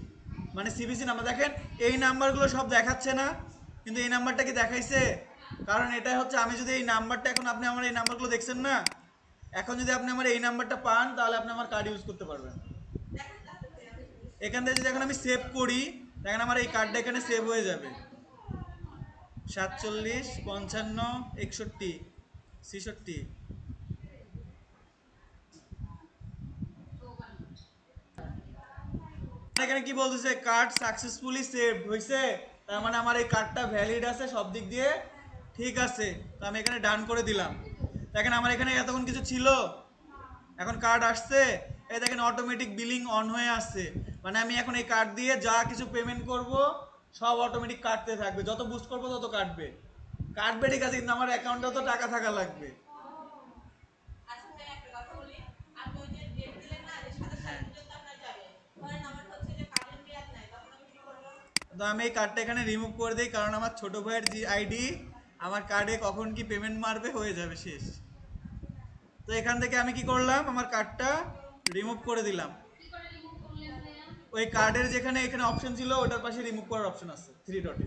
A: মানে সিবিসি নাম্বার, দেখেন এই নাম্বারগুলো সব দেখাচ্ছে না, কিন্তু এই নাম্বারটা কি দেখাইছে, কারণ এটা হচ্ছে, আমি যদি এই নাম্বারটা, এখন আপনি আমার এই নাম্বারগুলো দেখছেন না, এখন যদি আপনি আমার এই নাম্বারটা পান, তাহলে আপনি আমার কার্ড ইউজ করতে পারবেন। এখান থেকে যদি এখন আমি সেভ করি, দেখেন আমার এই কার্ডটা এখানে সেভ হয়ে যাবে, 47 55 61 66। এখানে কি বলতেছে, কার্ড সাকসেসফুলি সেভ হয়েছে, তার মানে আমার এই কার্ডটা ভ্যালিড আছে, সব দিক দিয়ে ঠিক আছে। তো আমি এখানে ডান করে দিলাম। দেখেন আমার এখানে এতক্ষণ কিছু ছিল, এখন কার্ড আসছে, এই দেখেন অটোমেটিক বিলিং অন হয়ে আসছে, মানে আমি এখন এই কার্ড দিয়ে যা কিছু পেমেন্ট করব সব অটোমেটিক কাটতে থাকবে, যত বুস্ট করবো তত কাটবে। কাটবে ঠিক আছে, কিন্তু আমার অ্যাকাউন্টে তো টাকা থাকা লাগবে। তো আমি এই কার্ডটা এখানে রিমুভ করে দিই, কারণ আমার ছোট ভাইয়ের আইডি আমার কার্ডে কখন কি পেমেন্ট মারবে, হয়ে যাবে শেষ। তো এখান থেকে আমি কি করলাম, আমার কার্ডটা রিমুভ করে দিলাম। ওই কার্ডের যেখানে এখানে অপশন ছিল, ওটার পাশে রিমুভ করার অপশন আছে 3 ডটে।